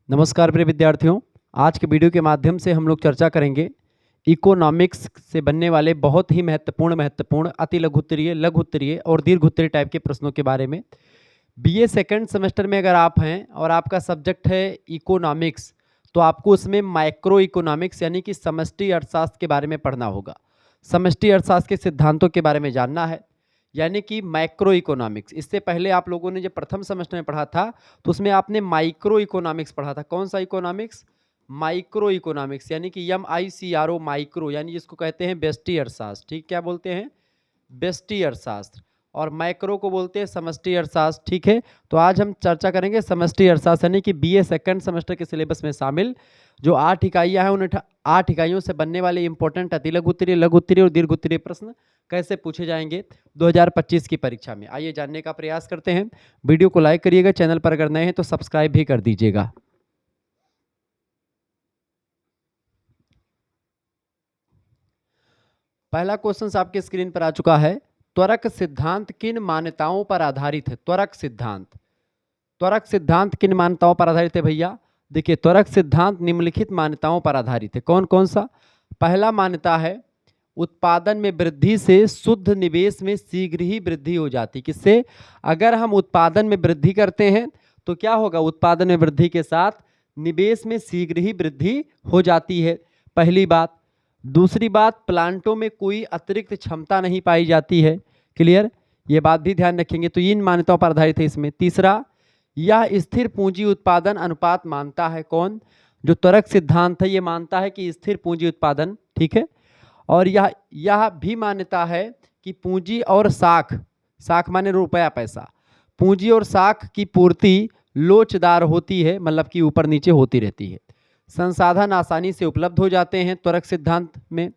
नमस्कार प्रिय विद्यार्थियों। आज के वीडियो के माध्यम से हम लोग चर्चा करेंगे इकोनॉमिक्स से बनने वाले बहुत ही महत्वपूर्ण अति लघुत्तरीय, लघुत्तरीय और दीर्घोत्तरीय टाइप के प्रश्नों के बारे में। बीए सेकंड सेमेस्टर में अगर आप हैं और आपका सब्जेक्ट है इकोनॉमिक्स, तो आपको उसमें माइक्रो इकोनॉमिक्स यानी कि समष्टि अर्थशास्त्र के बारे में पढ़ना होगा। समष्टि अर्थशास्त्र के सिद्धांतों के बारे में जानना है, यानी कि माइक्रो इकोनॉमिक्स। इससे पहले आप लोगों ने जब प्रथम सेमेस्टर में पढ़ा था तो उसमें आपने माइक्रो इकोनॉमिक्स पढ़ा था। कौन सा इकोनॉमिक्स? माइक्रो इकोनॉमिक्स, यानी कि MICRO, माइक्रो, यानी जिसको कहते हैं व्यष्टि अर्थशास्त्र। ठीक, क्या बोलते हैं? व्यष्टि अर्थशास्त्र। और माइक्रो को बोलते हैं समष्टि अर्थशास्त्र। ठीक है, तो आज हम चर्चा करेंगे समष्टि अर्थशास्त्र, यानी कि बीए सेकंड सेमेस्टर के सिलेबस में शामिल जो 8 इकाइयाँ हैं, उन 8 इकाइयों से बनने वाले इंपॉर्टेंट अति लघुत्तरीय, लघुत्तरीय और दीर्घोत्तरीय प्रश्न कैसे पूछे जाएंगे 2025 की परीक्षा में। आइए जानने का प्रयास करते हैं। वीडियो को लाइक करिएगा, चैनल पर अगर नए हैं तो सब्सक्राइब भी कर दीजिएगा। पहला क्वेश्चन आपके स्क्रीन पर आ चुका है। त्वरक सिद्धांत किन मान्यताओं पर आधारित है? त्वरक सिद्धांत, त्वरक सिद्धांत किन मान्यताओं पर आधारित है भैया? देखिए, त्वरक सिद्धांत निम्नलिखित मान्यताओं पर आधारित है। कौन कौन सा? पहला मान्यता है उत्पादन में वृद्धि से शुद्ध निवेश में शीघ्र ही वृद्धि हो जाती। किससे? अगर हम उत्पादन में वृद्धि करते हैं तो क्या होगा? उत्पादन में वृद्धि के साथ निवेश में शीघ्र ही वृद्धि हो जाती है, पहली बात। दूसरी बात, प्लांटों में कोई अतिरिक्त क्षमता नहीं पाई जाती है। क्लियर? ये बात भी ध्यान रखेंगे। तो इन मान्यताओं पर आधारित है इसमें। तीसरा, यह स्थिर पूंजी उत्पादन अनुपात मानता है। कौन? जो त्वरक सिद्धांत है ये मानता है कि स्थिर पूंजी उत्पादन, ठीक है। और यह भी मान्यता है कि पूंजी और साख, साख माने रुपया पैसा, पूंजी और साख की पूर्ति लोचदार होती है, मतलब कि ऊपर नीचे होती रहती है। संसाधन आसानी से उपलब्ध हो जाते हैं त्वरक सिद्धांत में।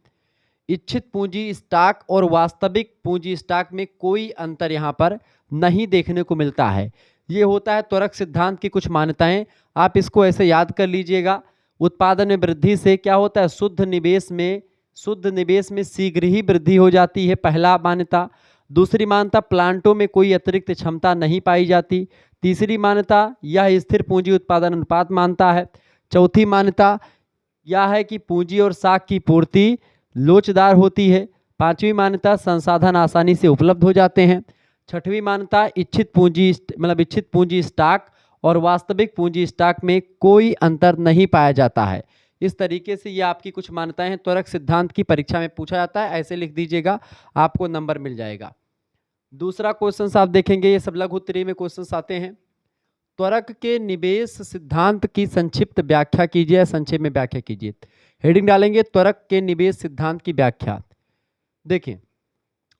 इच्छित पूंजी स्टॉक और वास्तविक पूंजी स्टॉक में कोई अंतर यहाँ पर नहीं देखने को मिलता है। ये होता है त्वरक सिद्धांत की कुछ मान्यताएं। आप इसको ऐसे याद कर लीजिएगा। उत्पादन में वृद्धि से क्या होता है? शुद्ध निवेश में शीघ्र ही वृद्धि हो जाती है, पहला मान्यता। दूसरी मान्यता, प्लांटों में कोई अतिरिक्त क्षमता नहीं पाई जाती। तीसरी मान्यता, यह स्थिर पूंजी उत्पादन अनुपात मानता है। चौथी मान्यता यह है कि पूंजी और साख की पूर्ति लोचदार होती है। पांचवी मान्यता, संसाधन आसानी से उपलब्ध हो जाते हैं। छठवीं मान्यता, इच्छित पूंजी स्टॉक और वास्तविक पूंजी स्टॉक में कोई अंतर नहीं पाया जाता है। इस तरीके से ये आपकी कुछ मान्यताएं हैं। त्वरक सिद्धांत की परीक्षा में पूछा जाता है, ऐसे लिख दीजिएगा, आपको नंबर मिल जाएगा। दूसरा क्वेश्चन आप देखेंगे, ये सब लघुत्तरीय में क्वेश्चन आते हैं। त्वरक के निवेश सिद्धांत की संक्षिप्त व्याख्या कीजिए, संक्षेप में व्याख्या कीजिए। हेडिंग डालेंगे त्वरक के निवेश सिद्धांत की व्याख्या। देखिए,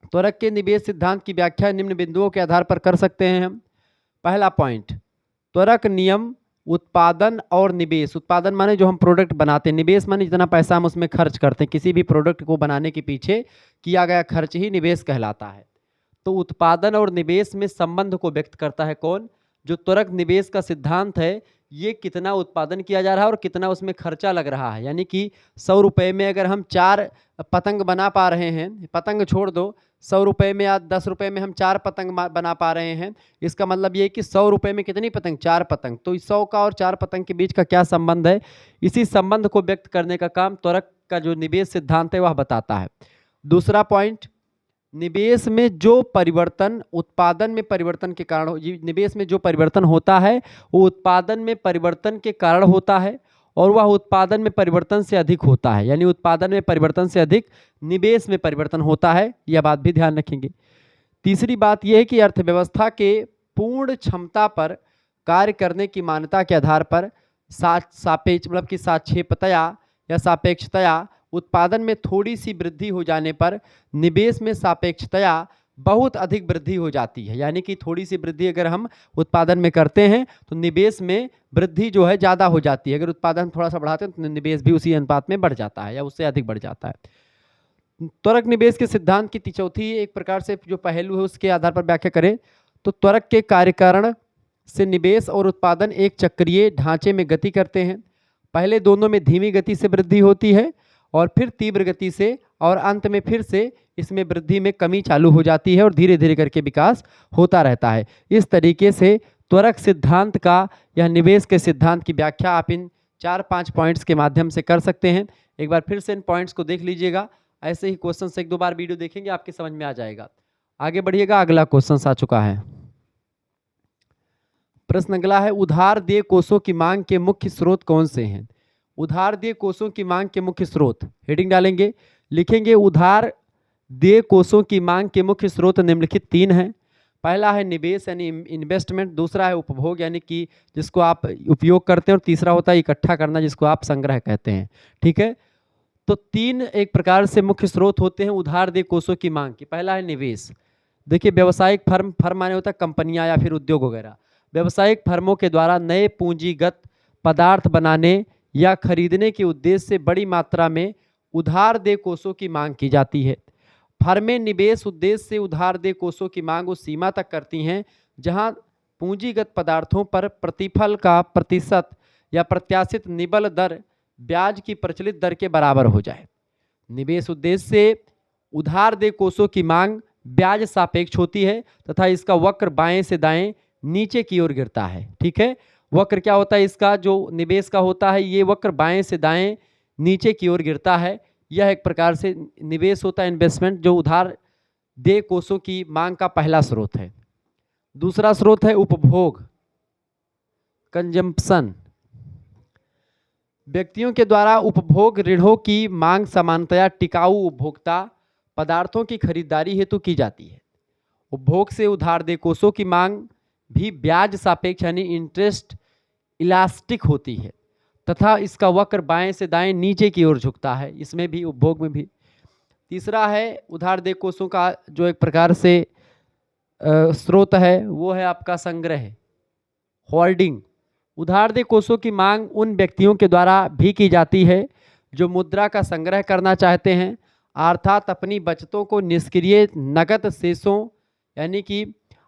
त्वरक के निवेश सिद्धांत की व्याख्या निम्न बिंदुओं के आधार पर कर सकते हैं हम। पहला पॉइंट, त्वरक नियम उत्पादन और निवेश। उत्पादन माने जो हम प्रोडक्ट बनाते हैं, निवेश माने जितना पैसा हम उसमें खर्च करते हैं। किसी भी प्रोडक्ट को बनाने के पीछे किया गया खर्च ही निवेश कहलाता है। तो उत्पादन और निवेश में संबंध को व्यक्त करता है कौन? जो त्वरक निवेश का सिद्धांत है, ये कितना उत्पादन किया जा रहा है और कितना उसमें खर्चा लग रहा है। यानी कि 100 रुपये में अगर हम 4 पतंग बना पा रहे हैं, पतंग छोड़ दो, 100 रुपये में या 10 रुपये में हम 4 पतंग बना पा रहे हैं, इसका मतलब ये कि 100 रुपये में कितनी पतंग? 4 पतंग। तो 100 का और 4 पतंग के बीच का क्या संबंध है? इसी संबंध को व्यक्त करने का काम त्वरक का जो निवेश सिद्धांत है वह बताता है। दूसरा पॉइंट, निवेश में जो परिवर्तन उत्पादन में परिवर्तन के कारण, निवेश में जो परिवर्तन होता है वो उत्पादन में परिवर्तन के कारण होता है और वह उत्पादन में परिवर्तन से अधिक होता है। यानी उत्पादन में परिवर्तन से अधिक निवेश में परिवर्तन होता है, यह बात भी ध्यान रखेंगे। तीसरी बात यह है कि अर्थव्यवस्था के पूर्ण क्षमता पर कार्य करने की मान्यता के आधार पर सापेक्ष मतलब कि सापेक्षतया या सापेक्षतया उत्पादन में थोड़ी सी वृद्धि हो जाने पर निवेश में सापेक्षतया बहुत अधिक वृद्धि हो जाती है। यानी कि थोड़ी सी वृद्धि अगर हम उत्पादन में करते हैं तो निवेश में वृद्धि जो है ज़्यादा हो जाती है। अगर उत्पादन थोड़ा सा बढ़ाते हैं तो निवेश भी उसी अनुपात में बढ़ जाता है या उससे अधिक बढ़ जाता है। त्वरक निवेश के सिद्धांत की चौथी एक प्रकार से जो पहलू है उसके आधार पर व्याख्या करें तो त्वरक के कार्यकारण से निवेश और उत्पादन एक चक्रीय ढांचे में गति करते हैं। पहले दोनों में धीमी गति से वृद्धि होती है और फिर तीव्र गति से, और अंत में फिर से इसमें वृद्धि में कमी चालू हो जाती है और धीरे धीरे करके विकास होता रहता है। इस तरीके से त्वरक सिद्धांत का या निवेश के सिद्धांत की व्याख्या आप इन 4-5 पॉइंट्स के माध्यम से कर सकते हैं। एक बार फिर से इन पॉइंट्स को देख लीजिएगा, ऐसे ही क्वेश्चन से 1-2 बार वीडियो देखेंगे आपके समझ में आ जाएगा। आगे बढ़िएगा, अगला क्वेश्चन आ चुका है। प्रश्न अगला है, उधार देय कोषों की मांग के मुख्य स्रोत कौन से हैं? उधार देय कोषों की मांग के मुख्य स्रोत, हेडिंग डालेंगे, लिखेंगे उधार देय कोषों की मांग के मुख्य स्रोत निम्नलिखित 3 हैं। पहला है निवेश यानी इन्वेस्टमेंट, दूसरा है उपभोग यानी कि जिसको आप उपयोग करते हैं, और तीसरा होता है इकट्ठा करना जिसको आप संग्रह कहते हैं। ठीक है, तो 3 एक प्रकार से मुख्य स्रोत होते हैं उधार देय कोषों की मांग की। पहला है निवेश। देखिए व्यावसायिक फर्म माने होता है कंपनियां या फिर उद्योग वगैरह। व्यावसायिक फर्मों के द्वारा नए पूंजीगत पदार्थ बनाने या खरीदने के उद्देश्य से बड़ी मात्रा में उधार देय कोषों की मांग की जाती है। फर्में निवेश उद्देश्य से उधार देय कोषों की मांग उस सीमा तक करती हैं जहां पूंजीगत पदार्थों पर प्रतिफल का प्रतिशत या प्रत्याशित निबल दर ब्याज की प्रचलित दर के बराबर हो जाए। निवेश उद्देश्य से उधार देय कोषों की मांग ब्याज सापेक्ष होती है तथा इसका वक्र बाएं से दाएं नीचे की ओर गिरता है। ठीक है, वक्र क्या होता है इसका, जो निवेश का होता है ये वक्र बाएं से दाएं नीचे की ओर गिरता है। यह एक प्रकार से निवेश होता है, इन्वेस्टमेंट, जो उधार देय कोषों की मांग का पहला स्रोत है। दूसरा स्रोत है उपभोग, कंजम्पशन। व्यक्तियों के द्वारा उपभोग ऋणों की मांग सामान्यतया टिकाऊ उपभोक्ता पदार्थों की खरीदारी हेतु की जाती है। उपभोग से उधार देय कोषों की मांग भी ब्याज सापेक्ष यानी इंटरेस्ट इलास्टिक होती है तथा इसका वक्र बाएं से दाएं नीचे की ओर झुकता है, इसमें भी उपभोग में भी। तीसरा है उधार देय कोषों का जो एक प्रकार से स्रोत है वो है आपका संग्रह, होल्डिंग। उधार देय कोषों की मांग उन व्यक्तियों के द्वारा भी की जाती है जो मुद्रा का संग्रह करना चाहते हैं, अर्थात अपनी बचतों को निष्क्रिय नकद शेषों यानी कि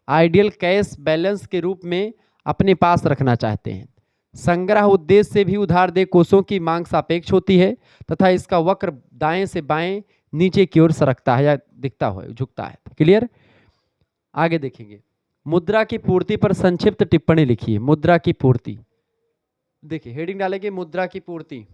आइडियल कैश बैलेंस के रूप में अपने पास रखना चाहते हैं। संग्रह उद्देश्य से भी उधार देय कोषों की मांग सापेक्ष होती है तथा इसका वक्र दाएं से बाएं नीचे की ओर सरकता है या दिखता है, झुकता है। क्लियर, आगे देखेंगे। मुद्रा की पूर्ति पर संक्षिप्त टिप्पणी लिखिए। मुद्रा की पूर्ति, देखिए हेडिंग डालेंगे मुद्रा की पूर्ति।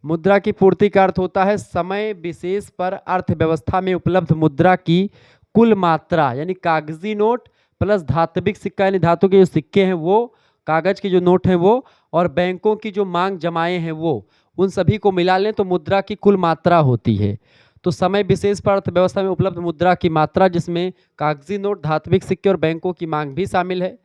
मुद्रा की पूर्ति का अर्थ होता है समय विशेष पर अर्थव्यवस्था में उपलब्ध मुद्रा की कुल मात्रा, यानी कागजी नोट प्लस धात्विक सिक्का यानी धातु के जो सिक्के हैं वो, कागज के जो नोट हैं वो, और बैंकों की जो मांग जमाए हैं वो, उन सभी को मिला लें तो मुद्रा की कुल मात्रा होती है। तो समय विशेष पर अर्थव्यवस्था में उपलब्ध मुद्रा की मात्रा जिसमें कागजी नोट, धात्विक सिक्के और बैंकों की मांग भी शामिल है।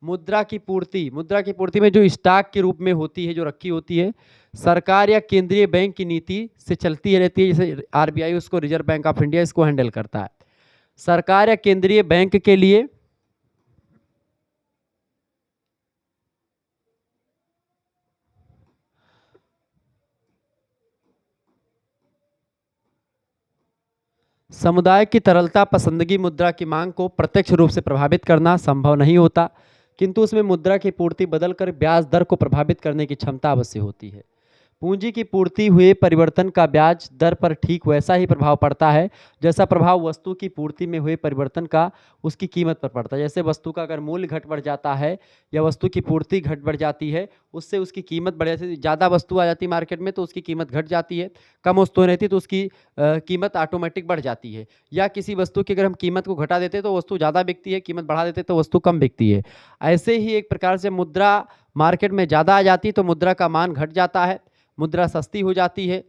मुद्रा की पूर्ति, मुद्रा की पूर्ति में जो स्टॉक के रूप में होती है, जो रखी होती है, सरकार या केंद्रीय बैंक की नीति से चलती है रहती है। जैसे आरबीआई उसको, रिजर्व बैंक ऑफ इंडिया, इसको हैंडल करता है। सरकार या केंद्रीय बैंक के लिए समुदाय की तरलता पसंदगी मुद्रा की मांग को प्रत्यक्ष रूप से प्रभावित करना संभव नहीं होता, किंतु उसमें मुद्रा की पूर्ति बदलकर ब्याज दर को प्रभावित करने की क्षमता अवश्य होती है। पूंजी की पूर्ति हुए परिवर्तन का ब्याज दर पर ठीक वैसा ही प्रभाव पड़ता है जैसा प्रभाव वस्तु की पूर्ति में हुए परिवर्तन का उसकी कीमत पर पड़ता है। जैसे वस्तु का अगर मूल्य घट बढ़ जाता है या वस्तु की पूर्ति घट बढ़ जाती है, उससे उसकी कीमत बढ़ जाती है। ज़्यादा वस्तु आ जाती है मार्केट में तो उसकी कीमत घट जाती है, कम वस्तुएं रहती तो उसकी कीमत ऑटोमेटिक बढ़ जाती है। या किसी वस्तु की अगर हम कीमत को घटा देते तो वस्तु ज़्यादा बिकती है, कीमत बढ़ा देते तो वस्तु कम बिकती है। ऐसे ही एक प्रकार से मुद्रा मार्केट में ज़्यादा आ जाती तो मुद्रा का मान घट जाता है, मुद्रा सस्ती हो जाती है।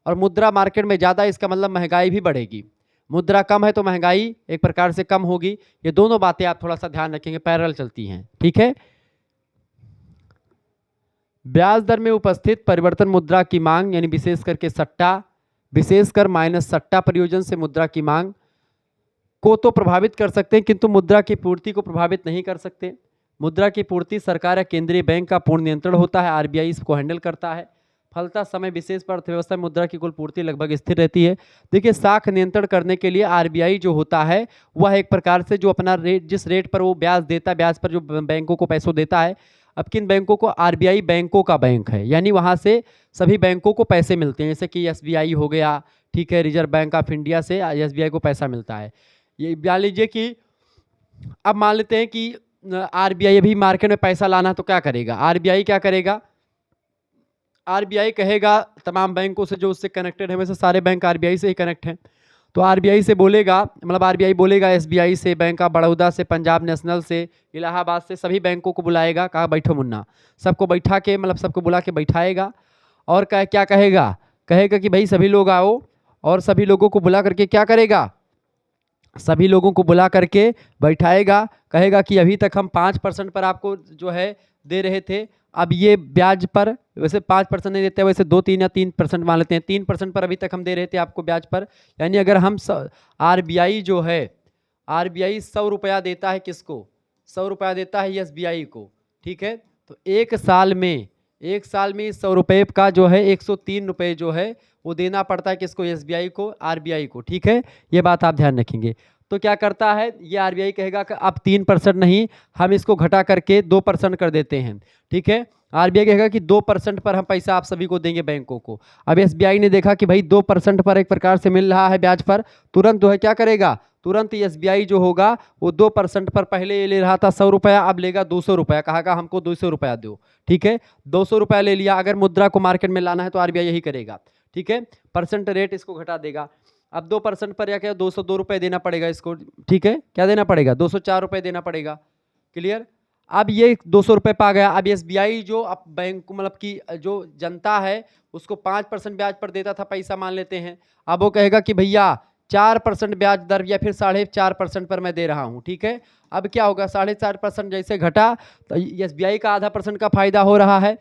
और मुद्रा मार्केट में ज़्यादा, इसका मतलब महंगाई भी बढ़ेगी। मुद्रा कम है तो महंगाई एक प्रकार से कम होगी। ये दोनों बातें आप थोड़ा सा ध्यान रखेंगे, पैरेलल चलती हैं। ठीक है, ब्याज दर में उपस्थित परिवर्तन मुद्रा की मांग यानी विशेष करके सट्टा, विशेषकर माइनस सट्टा प्रयोजन से मुद्रा की मांग को तो प्रभावित कर सकते हैं किंतु मुद्रा की पूर्ति को प्रभावित नहीं कर सकते। मुद्रा की पूर्ति सरकार या केंद्रीय बैंक का पूर्ण नियंत्रण होता है, आरबीआई इसको हैंडल करता है। फलता समय विशेष पर अर्थव्यवस्था में मुद्रा की कुल पूर्ति लगभग स्थिर रहती है। देखिए साख नियंत्रण करने के लिए आरबीआई जो होता है वह एक प्रकार से जो अपना रेट, जिस रेट पर वो ब्याज देता है, ब्याज पर जो बैंकों को पैसों देता है। अब किन बैंकों को, आरबीआई बैंकों का बैंक है, यानी वहाँ से सभी बैंकों को पैसे मिलते हैं। जैसे कि एसबीआई हो गया, ठीक है, रिजर्व बैंक ऑफ इंडिया से एसबीआई को पैसा मिलता है। ये मान लीजिए कि अब मान लेते हैं कि आरबीआई अभी मार्केट में पैसा लाना है तो क्या करेगा? आरबीआई क्या करेगा? आरबीआई कहेगा तमाम बैंकों से जो उससे कनेक्टेड है, वैसे सारे बैंक आरबीआई से ही कनेक्ट हैं, तो आरबीआई से बोलेगा, मतलब आरबीआई बोलेगा एसबीआई से, बैंक ऑफ बड़ौदा से, पंजाब नेशनल से, इलाहाबाद से, सभी बैंकों को बुलाएगा, कहा बैठो मुन्ना, सबको बैठा के, मतलब सबको बुला के बैठाएगा और क्या कहेगा? कहेगा कि भाई सभी लोग आओ, और सभी लोगों को बुला करके क्या करेगा? सभी लोगों को बुला करके बैठाएगा, कहेगा कि अभी तक हम 5% पर आपको जो है दे रहे थे, अब ये ब्याज पर, वैसे 5% नहीं देते, वैसे 2-3 या 3% मान लेते हैं, 3% पर अभी तक हम दे रहे थे आपको ब्याज पर। यानी अगर हम आरबीआई जो है, आरबीआई 100 रुपया देता है किसको? 100 रुपया देता है एसबीआई को, ठीक है। तो एक साल में 100 रुपये का जो है 103 रुपये जो है वो देना पड़ता है किसको? एसबीआई को, आरबीआई को, ठीक है। ये बात आप ध्यान रखेंगे। तो क्या करता है ये आरबीआई? कहेगा कि अब 3% नहीं, हम इसको घटा करके 2% कर देते हैं, ठीक है। आरबीआई कहेगा कि 2% पर हम पैसा आप सभी को देंगे बैंकों को। अब एसबीआई ने देखा कि भाई 2% पर एक प्रकार से मिल रहा है ब्याज पर, तुरंत जो है क्या करेगा? तुरंत एसबीआई जो होगा वो 2% पर पहले ये ले रहा था 100 रुपया, अब लेगा 200 रुपया, कहा हमको 200 रुपया दो, ठीक है। 200 रुपया ले लिया। अगर मुद्रा को मार्केट में लाना है तो आरबीआई यही करेगा, ठीक है। परसेंट रेट इसको घटा देगा। अब 2% पर या क्या 202 रुपये देना पड़ेगा इसको, ठीक है। क्या देना पड़ेगा? 204 रुपये देना पड़ेगा। क्लियर? अब ये 200 रुपये पा गया। अब एसबीआई जो अब बैंक, मतलब कि जो जनता है उसको 5% ब्याज पर देता था पैसा, मान लेते हैं, अब वो कहेगा कि भैया 4% ब्याज दर या फिर 4.5% पर मैं दे रहा हूँ, ठीक है। अब क्या होगा? 4.5% जैसे घटा तो एसबीआई का आधा % का फायदा हो रहा है।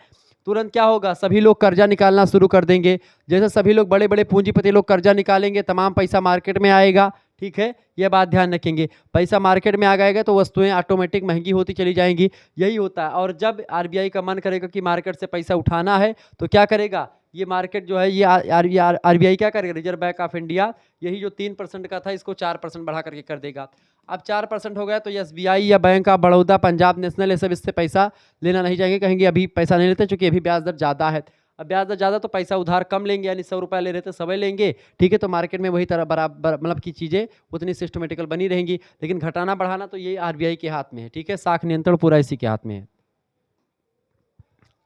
तुरंत क्या होगा? सभी लोग कर्जा निकालना शुरू कर देंगे। जैसे सभी लोग, बड़े बड़े पूंजीपति लोग कर्जा निकालेंगे, तमाम पैसा मार्केट में आएगा, ठीक है। यह बात ध्यान रखेंगे। पैसा मार्केट में आ जाएगा तो वस्तुएं ऑटोमेटिक महंगी होती चली जाएंगी, यही होता है। और जब आरबीआई का मन करेगा कि मार्केट से पैसा उठाना है तो क्या करेगा? ये मार्केट जो है, ये आरबीआई क्या करेगा? रिजर्व बैंक ऑफ इंडिया, यही जो 3% का था इसको 4% बढ़ा करके कर देगा। अब 4% हो गया तो एसबीआई या bank of Baroda, Punjab national, ये सब इससे पैसा लेना नहीं चाहेंगे, कहेंगे अभी पैसा नहीं लेते क्योंकि अभी ब्याज दर ज़्यादा है। अब ब्याज दर ज़्यादा तो पैसा उधार कम लेंगे, यानी 100 रुपया ले रहे थे सभी लेंगे, ठीक है। तो मार्केट में वही तरह बराबर, मतलब की चीज़ें उतनी सिस्टमेटिकल बनी रहेंगी। लेकिन घटाना बढ़ाना तो ये आरबीआई के हाथ में है, ठीक है। साख नियंत्रण पूरा इसी के हाथ में है।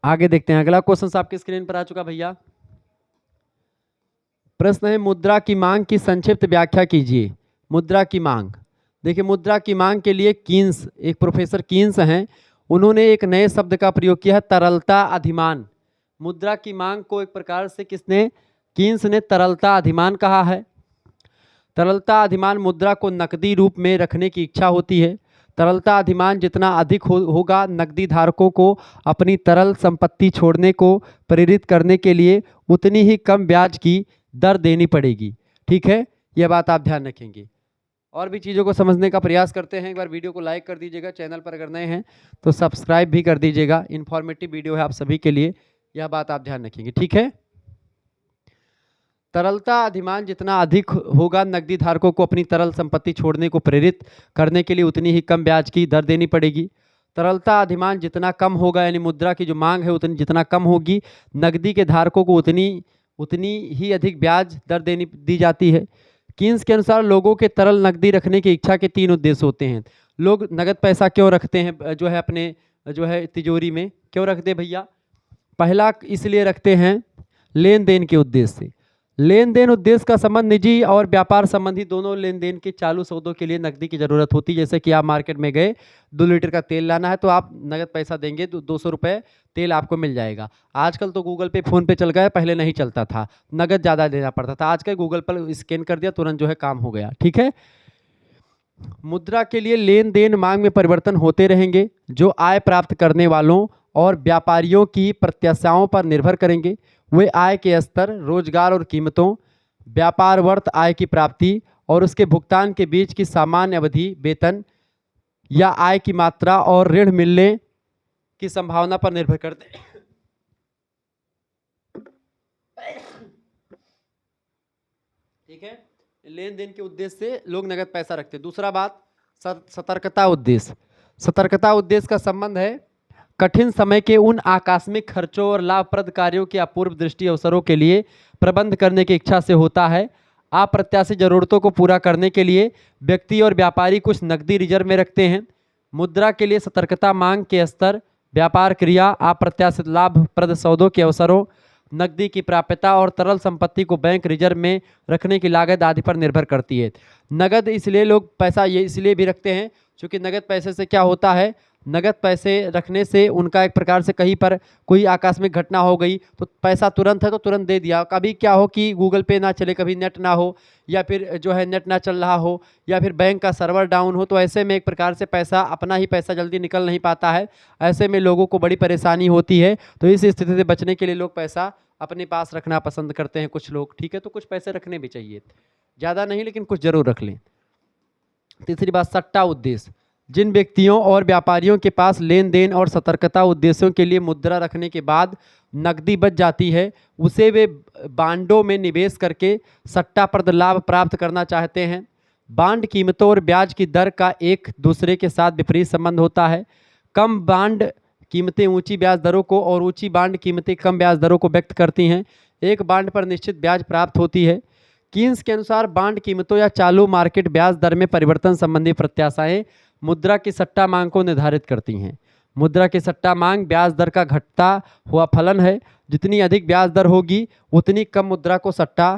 आगे देखते हैं, अगला क्वेश्चन आपकी स्क्रीन पर आ चुका भैया। प्रश्न है, मुद्रा की मांग की संक्षिप्त व्याख्या कीजिए। मुद्रा की मांग, देखिए मुद्रा की मांग के लिए कीन्स, एक प्रोफेसर कीन्स हैं, उन्होंने एक नए शब्द का प्रयोग किया है, तरलता अधिमान। मुद्रा की मांग को एक प्रकार से किसने? कीन्स ने तरलता अधिमान कहा है। तरलता अधिमान मुद्रा को नकदी रूप में रखने की इच्छा होती है। तरलता अधिमान जितना अधिक होगा, नकदी धारकों को अपनी तरल संपत्ति छोड़ने को प्रेरित करने के लिए उतनी ही कम ब्याज की दर देनी पड़ेगी, ठीक है। यह बात आप ध्यान रखेंगे। और भी चीज़ों को समझने का प्रयास करते हैं। एक बार वीडियो को लाइक कर दीजिएगा, चैनल पर अगर नए हैं तो सब्सक्राइब भी कर दीजिएगा। इन्फॉर्मेटिव वीडियो है आप सभी के लिए, यह बात आप ध्यान रखेंगे, ठीक है। तरलता अधिमान जितना अधिक होगा, नकदी धारकों को अपनी तरल संपत्ति छोड़ने को प्रेरित करने के लिए उतनी ही कम ब्याज की दर देनी पड़ेगी। तरलता अधिमान जितना कम होगा, यानी मुद्रा की जो मांग है उतनी जितना कम होगी, नकदी के धारकों को उतनी ही अधिक ब्याज दर दी जाती है। कीन्स के अनुसार लोगों के तरल नकदी रखने की इच्छा के 3 उद्देश्य होते हैं। लोग नगद पैसा क्यों रखते हैं जो है अपने जो है तिजोरी में, क्यों रखते हैं भैया? पहला इसलिए रखते हैं लेन देन के उद्देश्य से। लेन देन उद्देश्य का संबंध निजी और व्यापार संबंधी दोनों लेन देन के चालू सौदों के लिए नकदी की जरूरत होती है। जैसे कि आप मार्केट में गए, 2 लीटर का तेल लाना है तो आप नगद पैसा देंगे तो 200 रुपये तेल आपको मिल जाएगा। आजकल तो गूगल पे, फोन पे चल गया है, पहले नहीं चलता था, नगद ज़्यादा देना पड़ता था। आजकल गूगल पर स्कैन कर दिया, तुरंत जो है काम हो गया, ठीक है। मुद्रा के लिए लेन देन मांग में परिवर्तन होते रहेंगे, जो आय प्राप्त करने वालों और व्यापारियों की प्रत्याशाओं पर निर्भर करेंगे। वे आय के स्तर, रोजगार और कीमतों, व्यापार वर्थ आय की प्राप्ति और उसके भुगतान के बीच की सामान्य अवधि, वेतन या आय की मात्रा और ऋण मिलने की संभावना पर निर्भर करते हैं। ठीक है, लेन देन के उद्देश्य से लोग नगद पैसा रखते हैं। दूसरा बात, सतर्कता उद्देश्य। सतर्कता उद्देश्य का संबंध है कठिन समय के उन आकस्मिक खर्चों और लाभप्रद कार्यों के अपूर्व दृष्टि अवसरों के लिए प्रबंध करने की इच्छा से होता है। अप्रत्याशित जरूरतों को पूरा करने के लिए व्यक्ति और व्यापारी कुछ नकदी रिजर्व में रखते हैं। मुद्रा के लिए सतर्कता, मांग के स्तर, व्यापार क्रिया, अप्रत्याशित लाभप्रद सौदों के अवसरों, नकदी की प्राप्यता और तरल संपत्ति को बैंक रिजर्व में रखने की लागत आदि पर निर्भर करती है। नगद इसलिए लोग पैसा ये इसलिए भी रखते हैं क्योंकि नगद पैसे से क्या होता है, नगद पैसे रखने से उनका एक प्रकार से कहीं पर कोई आकस्मिक घटना हो गई तो पैसा तुरंत है तो तुरंत दे दिया। कभी क्या हो कि गूगल पे ना चले, कभी नेट ना हो, या फिर जो है नेट ना चल रहा हो, या फिर बैंक का सर्वर डाउन हो, तो ऐसे में एक प्रकार से पैसा, अपना ही पैसा जल्दी निकल नहीं पाता है। ऐसे में लोगों को बड़ी परेशानी होती है। तो इस स्थिति से बचने के लिए लोग पैसा अपने पास रखना पसंद करते हैं कुछ लोग, ठीक है। तो कुछ पैसे रखने भी चाहिए, ज़्यादा नहीं लेकिन कुछ जरूर रख लें। तीसरी बात, सट्टा उद्देश्य। जिन व्यक्तियों और व्यापारियों के पास लेन देन और सतर्कता उद्देश्यों के लिए मुद्रा रखने के बाद नकदी बच जाती है, उसे वे बांडों में निवेश करके सट्टाप्रद लाभ प्राप्त करना चाहते हैं। बांड कीमतों और ब्याज की दर का एक दूसरे के साथ विपरीत संबंध होता है। कम बांड कीमतें ऊंची ब्याज दरों को और ऊंची बांड कीमतें कम ब्याज दरों को व्यक्त करती हैं। एक बांड पर निश्चित ब्याज प्राप्त होती है। कीन्स के अनुसार बांड कीमतों या चालू मार्केट ब्याज दर में परिवर्तन संबंधी प्रत्याशाएं मुद्रा की सट्टा मांग को निर्धारित करती हैं। मुद्रा की सट्टा मांग ब्याज दर का घटता हुआ फलन है। जितनी अधिक ब्याज दर होगी उतनी कम मुद्रा को सट्टा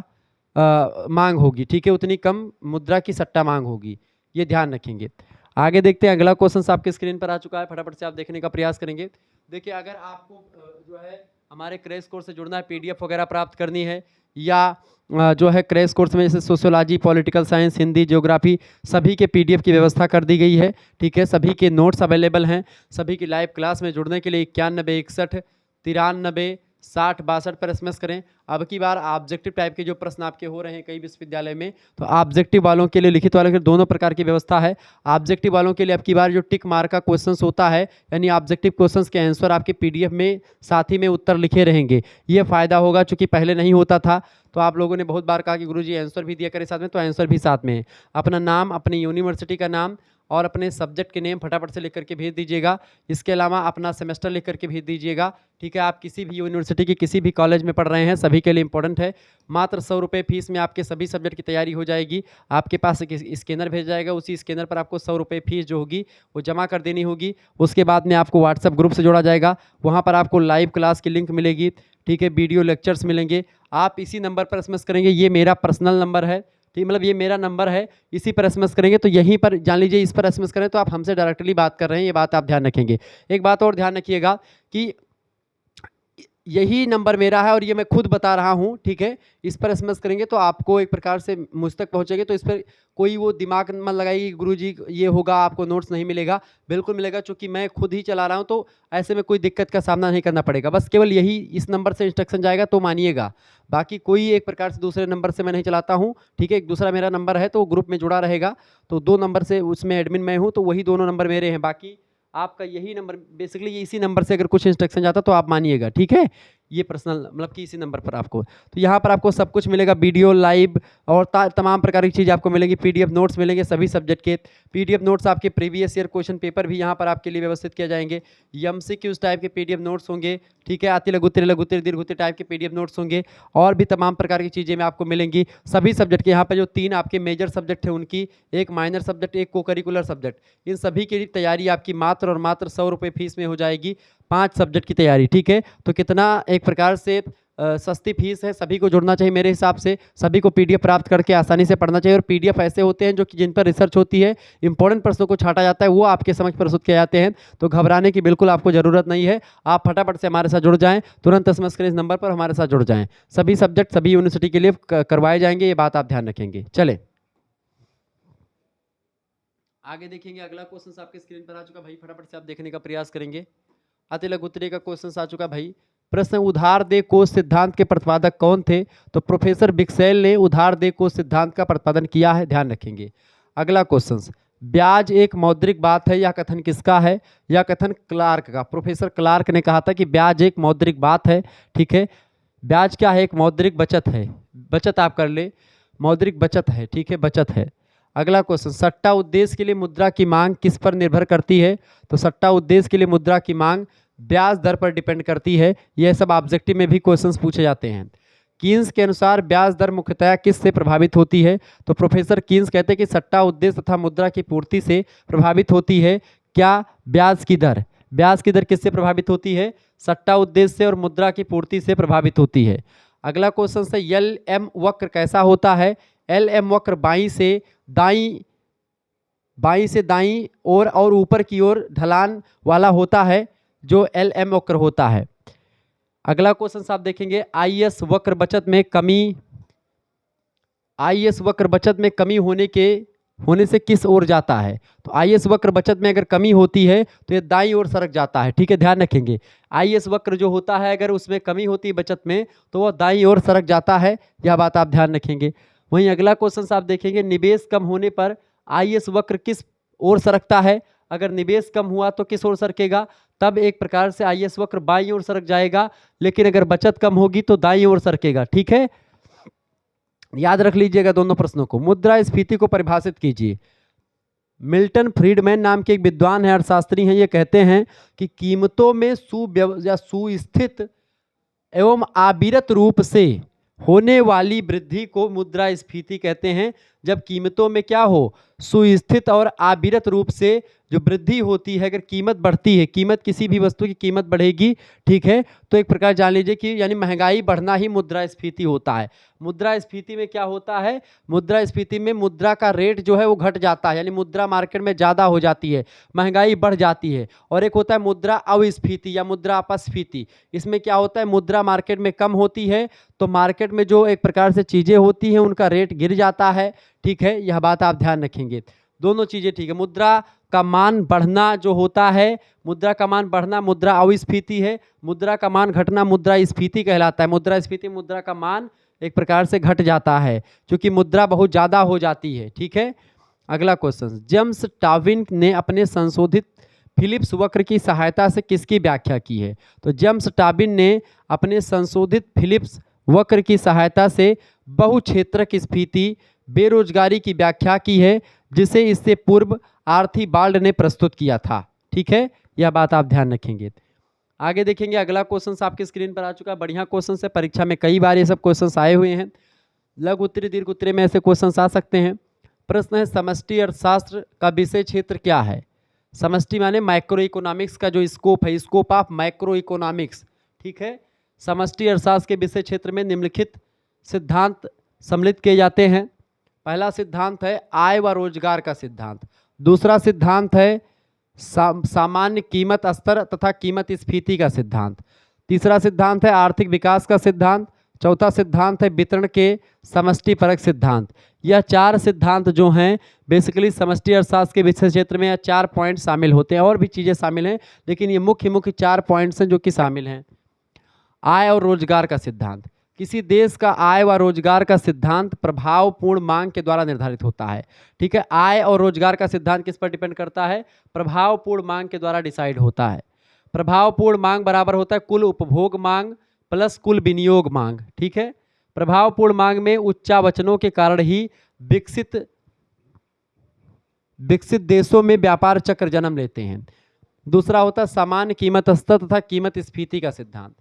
मांग होगी, ठीक है, उतनी कम मुद्रा की सट्टा मांग होगी, ये ध्यान रखेंगे। आगे देखते हैं, अगला क्वेश्चन आपके स्क्रीन पर आ चुका है, फटाफट से आप देखने का प्रयास करेंगे। देखिए, अगर आपको जो है हमारे क्रैश कोर्स से जुड़ना है, पीडीएफ वगैरह प्राप्त करनी है, या जो है क्रैश कोर्स में जैसे sociology, political science, Hindi, geography, सभी के पीडीएफ की व्यवस्था कर दी गई है, ठीक है। सभी के नोट्स अवेलेबल हैं। सभी की लाइव क्लास में जुड़ने के लिए 91 61 93 60 62 पर एसएमएस करें। अब की बार ऑब्जेक्टिव टाइप के जो प्रश्न आपके हो रहे हैं कई विश्वविद्यालय में, तो ऑब्जेक्टिव वालों के लिए, लिखित वालों के लिए दोनों प्रकार की व्यवस्था है। ऑब्जेक्टिव वालों के लिए अब की बार जो टिक मार्क का क्वेश्चंस होता है, यानी ऑब्जेक्टिव क्वेश्चंस के आंसर आपके पीडीएफ में साथ ही में उत्तर लिखे रहेंगे। ये फायदा होगा, चूंकि पहले नहीं होता था, तो आप लोगों ने बहुत बार कहा कि गुरुजी आंसर भी दिया करें साथ में, तो आंसर भी साथ में है। अपना नाम, अपनी यूनिवर्सिटी का नाम और अपने सब्जेक्ट के नेम फटाफट से लिख करके भेज दीजिएगा। इसके अलावा अपना सेमेस्टर लिख करके भेज दीजिएगा, ठीक है। आप किसी भी यूनिवर्सिटी की किसी भी कॉलेज में पढ़ रहे हैं, सभी के लिए इंपॉर्टेंट है। मात्र 100 रुपये फीस में आपके सभी सब्जेक्ट की तैयारी हो जाएगी। आपके पास एक स्कैनर भेज जाएगा, उसी स्कैनर पर आपको 100 रुपये फीस जो होगी वो जमा कर देनी होगी। उसके बाद में आपको व्हाट्सएप ग्रुप से जोड़ा जाएगा, वहाँ पर आपको लाइव क्लास की लिंक मिलेगी, ठीक है, वीडियो लेक्चर्स मिलेंगे। आप इसी नंबर पर एसएमएस करेंगे, ये मेरा पर्सनल नंबर है, ठीक, मतलब ये मेरा नंबर है, इसी पर एसएमएस करेंगे तो यहीं पर जान लीजिए, इस पर एसएमएस करें तो आप हमसे डायरेक्टली बात कर रहे हैं, ये बात आप ध्यान रखेंगे। एक बात और ध्यान रखिएगा कि यही नंबर मेरा है और ये मैं खुद बता रहा हूँ, ठीक है। इस पर एसएमएस करेंगे तो आपको एक प्रकार से मुझ तक पहुँचेंगे, तो इस पर कोई वो दिमाग मत लगाइए गुरुजी ये होगा, आपको नोट्स नहीं मिलेगा, बिल्कुल मिलेगा, चूंकि मैं खुद ही चला रहा हूँ, तो ऐसे में कोई दिक्कत का सामना नहीं करना पड़ेगा। बस केवल यही इस नंबर से इंस्ट्रक्शन जाएगा तो मानिएगा, बाकी कोई एक प्रकार से दूसरे नंबर से मैं नहीं चलाता हूँ, ठीक है। एक दूसरा मेरा नंबर है तो ग्रुप में जुड़ा रहेगा, तो 2 नंबर से उसमें एडमिन मैं हूँ, तो वही दोनों नंबर मेरे हैं। बाकी आपका यही नंबर, बेसिकली इसी नंबर से अगर कुछ इंस्ट्रक्शन जाता तो आप मानिएगा, ठीक है। ये पर्सनल मतलब कि इसी नंबर पर आपको, तो यहाँ पर आपको सब कुछ मिलेगा, वीडियो लाइव और तमाम प्रकार की चीज़ आपको मिलेंगी। पीडीएफ नोट्स मिलेंगे सभी सब्जेक्ट के, पीडीएफ नोट्स आपके प्रीवियस ईयर क्वेश्चन पेपर भी यहाँ पर आपके लिए व्यवस्थित किए जाएंगे। एमसीक्यूज टाइप के पीडीएफ नोट्स होंगे, ठीक है। अति लघुत्तरीय, लघुत्तरीय, दीर्घोत्तरीय टाइप के पीडीएफ नोट्स होंगे, और भी तमाम प्रकार की चीज़ें में आपको मिलेंगी सभी सब्जेक्ट के। यहाँ पर जो 3 आपके मेजर सब्जेक्ट हैं उनकी, एक माइनर सब्जेक्ट, एक को करिकुलर सब्जेक्ट, इन सभी की तैयारी आपकी मात्र और मात्र 100 रुपये फीस में हो जाएगी। 5 सब्जेक्ट की तैयारी, ठीक है। तो कितना एक प्रकार से सस्ती फीस है, सभी को जुड़ना चाहिए मेरे हिसाब से। सभी को पीडीएफ प्राप्त करके आसानी से पढ़ना चाहिए, और पीडीएफ ऐसे होते हैं जो कि जिन पर रिसर्च होती है, इंपॉर्टेंट प्रश्नों को छांटा जाता है, वो आपके समक्ष प्रस्तुत किए जाते हैं। तो घबराने की बिल्कुल आपको ज़रूरत नहीं है, आप फटाफट से हमारे साथ जुड़ जाएं, तुरंत एसएमएस करें इस नंबर पर, हमारे साथ जुड़ जाएं। सभी सब्जेक्ट सभी यूनिवर्सिटी के लिए करवाए जाएंगे, ये बात आप ध्यान रखेंगे। चले आगे देखेंगे, अगला क्वेश्चन आपके स्क्रीन पर आ चुका भाई, फटाफट से आप देखने का प्रयास करेंगे। अति लघुत्तरीय का क्वेश्चन आ चुका भाई। प्रश्न, उधार दे कोष सिद्धांत के प्रतिपादक कौन थे? तो प्रोफेसर बिक्सेल ने उधार दे कोष सिद्धांत का प्रतिपादन किया है, ध्यान रखेंगे। अगला क्वेश्चन, ब्याज एक मौद्रिक बात है, यह कथन किसका है? यह कथन क्लार्क का, प्रोफेसर क्लार्क ने कहा था कि ब्याज एक मौद्रिक बात है, ठीक है। ब्याज क्या है? एक मौद्रिक बचत है, बचत आप कर ले, मौद्रिक बचत है, ठीक है, बचत है। अगला क्वेश्चन, सट्टा उद्देश्य के लिए मुद्रा की मांग किस पर निर्भर करती है? तो सट्टा उद्देश्य के लिए मुद्रा की मांग ब्याज दर पर डिपेंड करती है। यह सब ऑब्जेक्टिव में भी क्वेश्चंस पूछे जाते हैं। कीन्स के अनुसार ब्याज दर मुख्यतः किस से प्रभावित होती है? तो प्रोफेसर कीन्स कहते हैं कि सट्टा उद्देश्य तथा मुद्रा की पूर्ति से प्रभावित होती है। क्या? ब्याज की दर। ब्याज की दर किससे प्रभावित होती है? सट्टा उद्देश्य से और मुद्रा की पूर्ति से प्रभावित होती है। अगला क्वेश्चन से एल एम वक्र कैसा होता है? एल एम वक्र बाईं से दाईं और ऊपर की ओर ढलान वाला होता है, जो एल एम वक्र होता है। अगला क्वेश्चन आप देखेंगे, आईएस वक्र बचत में कमी होने से किस ओर जाता है? तो आईएस वक्र बचत में अगर कमी होती है तो ये दाईं ओर सरक जाता है। ठीक है, ध्यान रखेंगे, आईएस वक्र जो होता है अगर उसमें कमी होती है बचत में तो वह दाईं ओर सरक जाता है, यह बात आप ध्यान रखेंगे। वहीं अगला क्वेश्चन आप देखेंगे, निवेश कम होने पर आईएस वक्र किस ओर सरकता है? अगर निवेश कम हुआ तो किस ओर सरकेगा? तब एक प्रकार से आईएस वक्र बाईं ओर सरक जाएगा, लेकिन अगर बचत कम होगी तो दाईं ओर सरकेगा। ठीक है, याद रख लीजिएगा दोनों प्रश्नों को। मुद्रास्फीति को परिभाषित कीजिए। मिल्टन फ्रीडमैन नाम के एक विद्वान है, अर्थशास्त्री हैं, ये कहते हैं कि कीमतों में सुस्थित एवं अविरत रूप से होने वाली वृद्धि को मुद्रास्फीति कहते हैं। जब कीमतों में क्या हो? सुस्थित और अविरत रूप से जो वृद्धि होती है, अगर कीमत बढ़ती है, कीमत किसी भी वस्तु की कीमत बढ़ेगी, ठीक है, तो एक प्रकार जान लीजिए कि यानी महंगाई बढ़ना ही मुद्रास्फीति होता है। मुद्रास्फीति में क्या होता है? मुद्रास्फीति में मुद्रा का रेट जो है वो घट जाता है, यानी मुद्रा मार्केट में ज़्यादा हो जाती है, महंगाई बढ़ जाती है। और एक होता है मुद्रा अवस्फीति या मुद्रा अपस्फीति। इसमें क्या होता है? मुद्रा मार्केट में कम होती है तो मार्केट में जो एक प्रकार से चीज़ें होती हैं उनका रेट गिर जाता है। ठीक है, यह बात आप ध्यान रखेंगे। दोनों चीज़ें ठीक है। मुद्रा का मान बढ़ना जो होता है, मुद्रा का मान बढ़ना मुद्रा अवस्फीति है, मुद्रा का मान घटना मुद्रास्फीति कहलाता है। मुद्रास्फीति मुद्रा का मान एक प्रकार से घट जाता है क्योंकि मुद्रा बहुत ज़्यादा हो जाती है। ठीक है, अगला क्वेश्चन, जेम्स टॉबिन ने अपने संशोधित फिलिप्स वक्र की सहायता से किसकी व्याख्या की है? तो जेम्स टॉबिन ने अपने संशोधित फिलिप्स वक्र की सहायता से बहुक्षेत्रक स्फीति बेरोजगारी की व्याख्या की है, जिसे इससे पूर्व आर्थीबाल्ड ने प्रस्तुत किया था। ठीक है, यह बात आप ध्यान रखेंगे। आगे देखेंगे, अगला क्वेश्चन आपकी स्क्रीन पर आ चुका है। बढ़िया क्वेश्चन है, परीक्षा में कई बार ये सब क्वेश्चन आए हुए हैं। लघु उत्तरी दीर्घ उत्तरी में ऐसे क्वेश्चन आ सकते हैं। प्रश्न है, समष्टि अर्थशास्त्र का विषय क्षेत्र क्या है? समष्टि माने माइक्रो इकोनॉमिक्स का जो स्कोप है, स्कोप ऑफ माइक्रो इकोनॉमिक्स। ठीक है, समष्टि अर्थशास्त्र के विषय क्षेत्र में निम्नलिखित सिद्धांत सम्मिलित किए जाते हैं। पहला सिद्धांत है आय व रोजगार का सिद्धांत। दूसरा सिद्धांत है सामान्य कीमत स्तर तथा कीमत स्फीति का सिद्धांत। तीसरा सिद्धांत है आर्थिक विकास का सिद्धांत। चौथा सिद्धांत है वितरण के समष्टिपरक सिद्धांत। यह चार सिद्धांत जो हैं बेसिकली समष्टि अर्थशास्त्र के विषय क्षेत्र में यह 4 पॉइंट शामिल होते हैं। और भी चीज़ें शामिल हैं, लेकिन ये मुख्य 4 पॉइंट्स हैं जो कि शामिल हैं। आय और रोजगार का सिद्धांत। किसी देश का आय व रोजगार का सिद्धांत प्रभावपूर्ण मांग के द्वारा निर्धारित होता है। ठीक है, आय और रोजगार का सिद्धांत किस पर डिपेंड करता है? प्रभावपूर्ण मांग के द्वारा डिसाइड होता है। प्रभावपूर्ण मांग बराबर होता है कुल उपभोग मांग प्लस कुल विनियोग मांग। ठीक है, प्रभावपूर्ण मांग में उच्चावचनों के कारण ही विकसित देशों में व्यापार चक्र जन्म लेते हैं। दूसरा होता है सामान्य कीमत स्तर तथा कीमत स्फीति का सिद्धांत।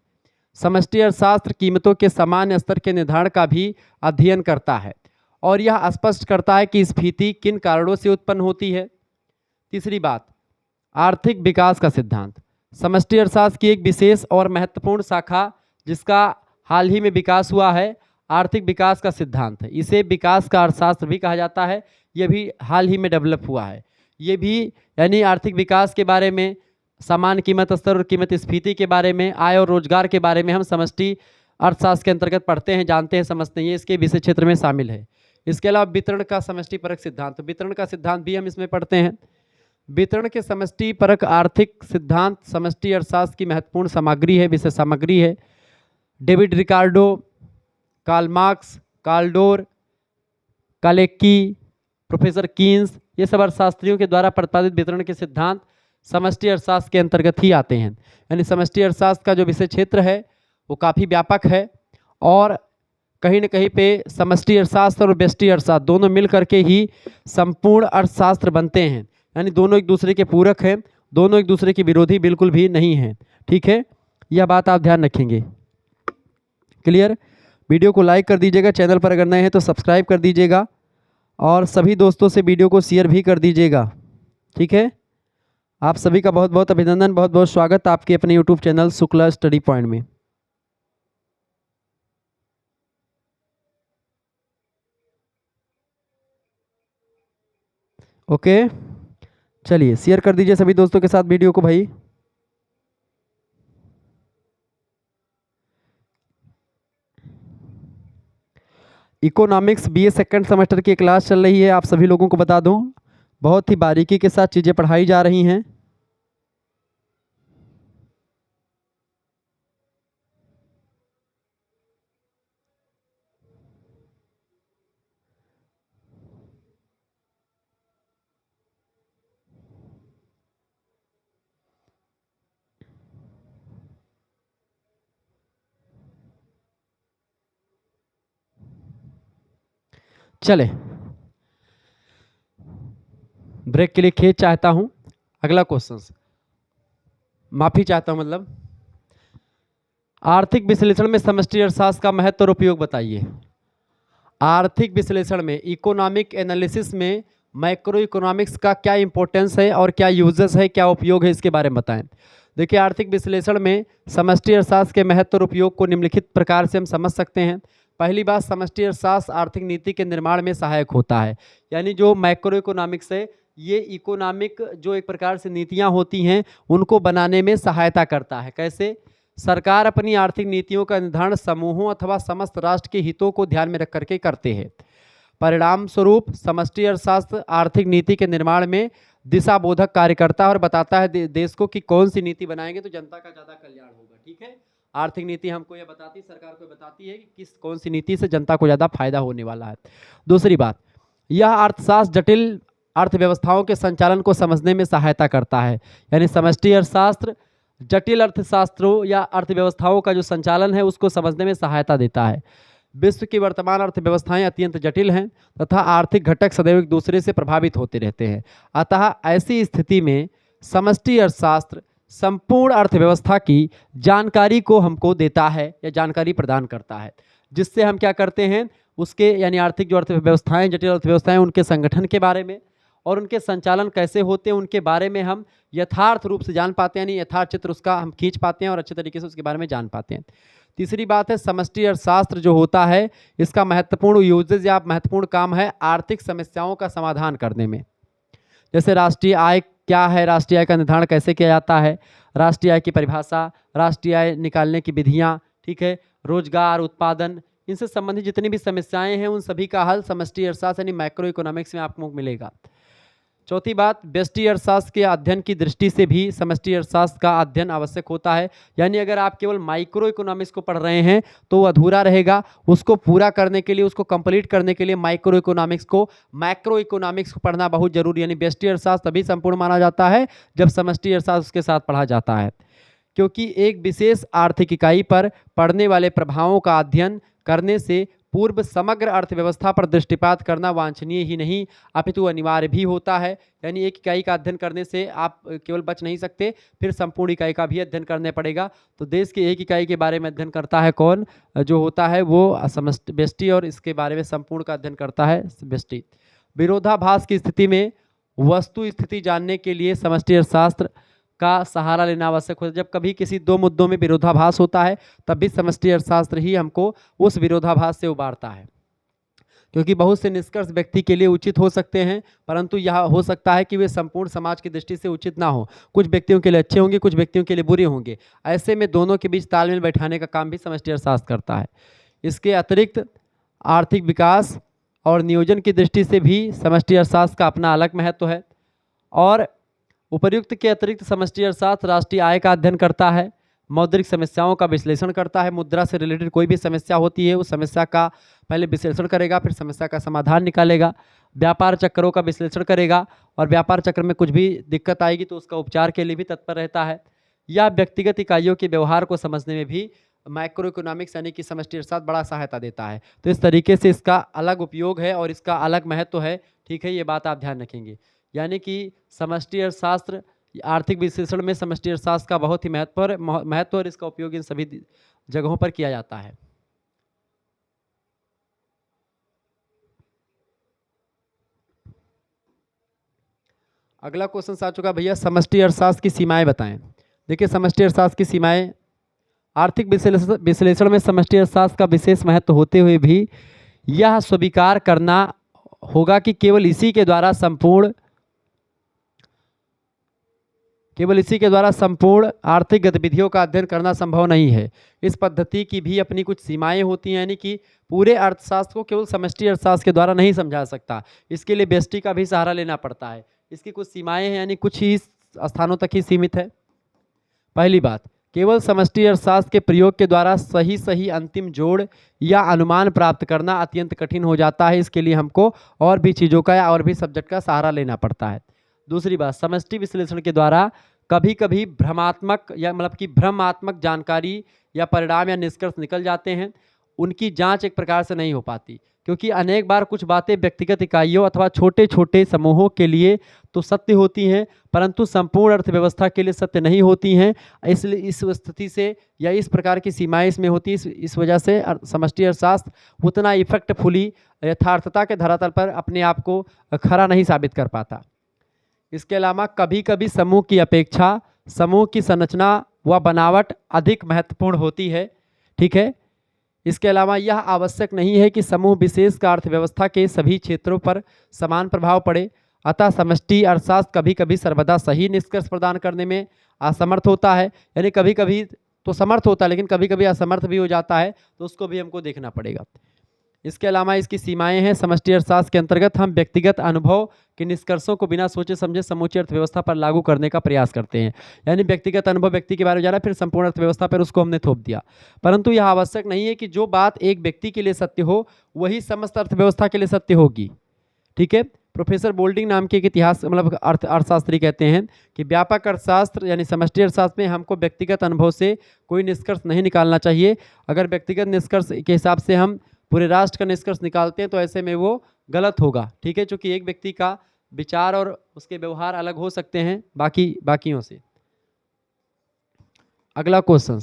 समष्टि अर्थशास्त्र कीमतों के सामान्य स्तर के निर्धारण का भी अध्ययन करता है और यह स्पष्ट करता है कि स्फीति किन कारणों से उत्पन्न होती है। तीसरी बात, आर्थिक विकास का सिद्धांत। समष्टि अर्थशास्त्र की एक विशेष और महत्वपूर्ण शाखा जिसका हाल ही में विकास हुआ है, आर्थिक विकास का सिद्धांत है। इसे विकास का अर्थशास्त्र भी कहा जाता है। यह भी हाल ही में डेवलप हुआ है। ये भी यानी आर्थिक विकास के बारे में, सामान्य कीमत स्तर और कीमत स्फीति के बारे में, आय और रोजगार के बारे में हम समष्टि अर्थशास्त्र के अंतर्गत पढ़ते हैं, जानते हैं, समझते हैं। ये इसके विषय क्षेत्र में शामिल है। इसके अलावा वितरण का समष्टिपरक सिद्धांत, तो वितरण का सिद्धांत भी हम इसमें पढ़ते हैं। वितरण के समष्टिपरक आर्थिक सिद्धांत समष्टि अर्थशास्त्र की महत्वपूर्ण सामग्री है, विषय सामग्री है। David Ricardo, Karl Marx, Karl Kalecki, professor Keynes, ये सब अर्थशास्त्रियों के द्वारा प्रतिपादित वितरण के सिद्धांत समष्टि अर्थशास्त्र के अंतर्गत ही आते हैं। यानी समष्टि अर्थशास्त्र का जो विषय क्षेत्र है वो काफ़ी व्यापक है और कहीं न कहीं पे समष्टि अर्थशास्त्र और व्यष्टि अर्थशास्त्र दोनों मिल करके ही संपूर्ण अर्थशास्त्र बनते हैं। यानी दोनों एक दूसरे के पूरक हैं, दोनों एक दूसरे के विरोधी बिल्कुल भी नहीं हैं। ठीक है, यह बात आप ध्यान रखेंगे। क्लियर? वीडियो को लाइक कर दीजिएगा, चैनल पर अगर नए हैं तो सब्सक्राइब कर दीजिएगा और सभी दोस्तों से वीडियो को शेयर भी कर दीजिएगा। ठीक है, आप सभी का बहुत बहुत अभिनंदन, बहुत बहुत स्वागत आपके अपने YouTube channel Shukla study point में। ओके, चलिए शेयर कर दीजिए सभी दोस्तों के साथ वीडियो को भाई। इकोनॉमिक्स बीए सेकंड सेमेस्टर की क्लास चल रही है, आप सभी लोगों को बता दूं, बहुत ही बारीकी के साथ चीज़ें पढ़ाई जा रही हैं। चले, ब्रेक के लिए खेद चाहता हूं। अगला क्वेश्चन, माफी चाहता हूं, मतलब आर्थिक विश्लेषण में समष्टि अर्थशास्त्र का महत्व और उपयोग बताइए। आर्थिक विश्लेषण में, इकोनॉमिक एनालिसिस में मैक्रो इकोनॉमिक्स का क्या इंपॉर्टेंस है और क्या यूजेस है, क्या उपयोग है, इसके बारे में बताएं। देखिए, आर्थिक विश्लेषण में समष्टि अर्थशास्त्र के महत्व और उपयोग को निम्नलिखित प्रकार से हम समझ सकते हैं। पहली बात, समष्टि अर्थशास्त्र आर्थिक नीति के निर्माण में सहायक होता है। यानी जो मैक्रो इकोनॉमिक्स है, ये इकोनॉमिक जो एक प्रकार से नीतियाँ होती हैं उनको बनाने में सहायता करता है। कैसे? सरकार अपनी आर्थिक नीतियों का निर्धारण समूहों अथवा समस्त राष्ट्र के हितों को ध्यान में रख करके करते हैं। परिणाम स्वरूप समष्टि अर्थशास्त्र आर्थिक नीति के निर्माण में दिशा बोधक कार्य करता है और बताता है देश को कि कौन सी नीति बनाएंगे तो जनता का ज्यादा कल्याण होगा। ठीक है, आर्थिक नीति हमको यह बताती, सरकार को बताती है कि कौन सी नीति से जनता को ज्यादा फायदा होने वाला है। दूसरी बात, यह अर्थशास्त्र जटिल अर्थव्यवस्थाओं के संचालन को समझने में सहायता करता है। यानी समष्टि अर्थशास्त्र जटिल अर्थशास्त्रों या अर्थव्यवस्थाओं का जो संचालन है उसको समझने में सहायता देता है। विश्व की वर्तमान अर्थव्यवस्थाएं अत्यंत जटिल हैं तथा आर्थिक घटक सदैव एक दूसरे से प्रभावित होते रहते हैं। अतः ऐसी स्थिति में समष्टि अर्थशास्त्र संपूर्ण अर्थव्यवस्था की जानकारी को हमको देता है या जानकारी प्रदान करता है, जिससे हम क्या करते हैं, उसके यानी आर्थिक जो अर्थव्यवस्थाएं, जटिल अर्थव्यवस्थाएं, उनके संगठन के बारे में और उनके संचालन कैसे होते हैं उनके बारे में हम यथार्थ रूप से जान पाते हैं, यानी यथार्थ चित्र उसका हम खींच पाते हैं और अच्छे तरीके से उसके बारे में जान पाते हैं। तीसरी बात है, समष्टि अर्थशास्त्र जो होता है इसका महत्वपूर्ण यूजेज या महत्वपूर्ण काम है आर्थिक समस्याओं का समाधान करने में। जैसे राष्ट्रीय आय क्या है, राष्ट्रीय आय का निर्धारण कैसे किया जाता है, राष्ट्रीय आय की परिभाषा, राष्ट्रीय आय निकालने की विधियाँ, ठीक है, रोजगार, उत्पादन, इनसे संबंधित जितनी भी समस्याएं हैं उन सभी का हल समष्टि अर्थशास्त्र यानी मैक्रो इकोनॉमिक्स में आपको मिलेगा। चौथी बात, व्यष्टि अर्थशास्त्र के अध्ययन की दृष्टि से भी समष्टि अर्थशास्त्र का अध्ययन आवश्यक होता है। यानी अगर आप केवल माइक्रो इकोनॉमिक्स को पढ़ रहे हैं तो वो अधूरा रहेगा, उसको पूरा करने के लिए, उसको कंप्लीट करने के लिए माइक्रो इकोनॉमिक्स को, मैक्रो इकोनॉमिक्स को पढ़ना बहुत जरूरी है। यानी व्यष्टि अर्थशास्त्र तभी संपूर्ण माना जाता है जब समष्टि अर्थशास्त्र उसके साथ पढ़ा जाता है, क्योंकि एक विशेष आर्थिक इकाई पर पड़ने वाले प्रभावों का अध्ययन करने से पूर्व समग्र अर्थव्यवस्था पर दृष्टिपात करना वांछनीय ही नहीं अपितु अनिवार्य भी होता है। यानी एक इकाई का अध्ययन करने से आप केवल बच नहीं सकते, फिर संपूर्ण इकाई का भी अध्ययन करने पड़ेगा। तो देश के एक इकाई के बारे में अध्ययन करता है कौन, जो होता है वो व्यष्टि, और इसके बारे में संपूर्ण का अध्ययन करता है व्यष्टि। विरोधाभास की स्थिति में वस्तु स्थिति जानने के लिए समष्टि अर्थशास्त्र का सहारा लेना आवश्यक होता है। जब कभी किसी दो मुद्दों में विरोधाभास होता है तब भी समष्टि अर्थशास्त्र ही हमको उस विरोधाभास से उबारता है, क्योंकि बहुत से निष्कर्ष व्यक्ति के लिए उचित हो सकते हैं परंतु यह हो सकता है कि वे संपूर्ण समाज की दृष्टि से उचित ना हो। कुछ व्यक्तियों के लिए अच्छे होंगे, कुछ व्यक्तियों के लिए बुरे होंगे। ऐसे में दोनों के बीच तालमेल बैठाने का काम भी समष्टि अर्थशास्त्र करता है। इसके अतिरिक्त आर्थिक विकास और नियोजन की दृष्टि से भी समष्टि अर्थशास्त्र का अपना अलग महत्व है। और उपर्युक्त के अतिरिक्त समष्टि अर्थशास्त्र राष्ट्रीय आय का अध्ययन करता है, मौद्रिक समस्याओं का विश्लेषण करता है। मुद्रा से रिलेटेड कोई भी समस्या होती है उस समस्या का पहले विश्लेषण करेगा, फिर समस्या का समाधान निकालेगा। व्यापार चक्रों का विश्लेषण करेगा और व्यापार चक्र में कुछ भी दिक्कत आएगी तो उसका उपचार के लिए भी तत्पर रहता है। या व्यक्तिगत इकाइयों के व्यवहार को समझने में भी माइक्रो इकोनॉमिक्स यानी कि समष्टि अर्थशास्त्र बड़ा सहायता देता है। तो इस तरीके से इसका अलग उपयोग है और इसका अलग महत्व है। ठीक है, ये बात आप ध्यान रखेंगे। यानी कि समष्टि अर्थशास्त्र, आर्थिक विश्लेषण में समष्टि अर्थशास्त्र का बहुत ही महत्व और इसका उपयोग इन सभी जगहों पर किया जाता है। अगला क्वेश्चन आ चुका भैया, समष्टि अर्थशास्त्र की सीमाएं बताएं। देखिए समष्टि अर्थशास्त्र की सीमाएं, आर्थिक विश्लेषण में समष्टि अर्थशास्त्र का विशेष महत्व होते हुए भी यह स्वीकार करना होगा कि केवल इसी के द्वारा संपूर्ण आर्थिक गतिविधियों का अध्ययन करना संभव नहीं है। इस पद्धति की भी अपनी कुछ सीमाएं होती हैं, यानी कि पूरे अर्थशास्त्र को केवल समष्टि अर्थशास्त्र के द्वारा नहीं समझा सकता, इसके लिए व्यष्टि का भी सहारा लेना पड़ता है। इसकी कुछ सीमाएं हैं, यानी कुछ ही स्थानों तक ही सीमित है। पहली बात, केवल समष्टि अर्थशास्त्र के प्रयोग के द्वारा सही अंतिम जोड़ या अनुमान प्राप्त करना अत्यंत कठिन हो जाता है। इसके लिए हमको और भी चीज़ों का या और भी सब्जेक्ट का सहारा लेना पड़ता है। दूसरी बात, समष्टि विश्लेषण के द्वारा कभी कभी भ्रमात्मक या मतलब कि भ्रमात्मक जानकारी या परिणाम या निष्कर्ष निकल जाते हैं, उनकी जांच एक प्रकार से नहीं हो पाती, क्योंकि अनेक बार कुछ बातें व्यक्तिगत इकाइयों अथवा छोटे छोटे समूहों के लिए तो सत्य होती हैं, परंतु संपूर्ण अर्थव्यवस्था के लिए सत्य नहीं होती हैं। इसलिए इस स्थिति से या इस प्रकार की सीमाएं इसमें होती है, इस वजह से समष्टि अर्थशास्त्र उतना इफेक्टफुली यथार्थता के धरातल पर अपने आप को खरा नहीं साबित कर पाता। इसके अलावा कभी कभी समूह की अपेक्षा समूह की संरचना व बनावट अधिक महत्वपूर्ण होती है। ठीक है, इसके अलावा यह आवश्यक नहीं है कि समूह विशेष का अर्थव्यवस्था के सभी क्षेत्रों पर समान प्रभाव पड़े। अतः समष्टि अर्थशास्त्र कभी कभी सर्वदा सही निष्कर्ष प्रदान करने में असमर्थ होता है, यानी कभी कभी तो समर्थ होता है लेकिन कभी कभी असमर्थ भी हो जाता है, तो उसको भी हमको देखना पड़ेगा। इसके अलावा इसकी सीमाएं हैं, समष्टि अर्थशास्त्र के अंतर्गत हम व्यक्तिगत अनुभव के निष्कर्षों को बिना सोचे समझे समूची अर्थव्यवस्था पर लागू करने का प्रयास करते हैं। यानी व्यक्तिगत अनुभव व्यक्ति के बारे में जाना, फिर संपूर्ण अर्थव्यवस्था पर उसको हमने थोप दिया, परंतु यह आवश्यक नहीं है कि जो बात एक व्यक्ति के लिए सत्य हो वही समस्त अर्थव्यवस्था के लिए सत्य होगी। ठीक है, प्रोफेसर बोल्डिंग नाम के एक इतिहास मतलब अर्थशास्त्री कहते हैं कि व्यापक अर्थशास्त्र यानी समष्टि अर्थशास्त्र में हमको व्यक्तिगत अनुभव से कोई निष्कर्ष नहीं निकालना चाहिए। अगर व्यक्तिगत निष्कर्ष के हिसाब से हम पूरे राष्ट्र का निष्कर्ष निकालते हैं तो ऐसे में वो गलत होगा। ठीक है, क्योंकि एक व्यक्ति का विचार और उसके व्यवहार अलग हो सकते हैं बाकियों से। अगला क्वेश्चन,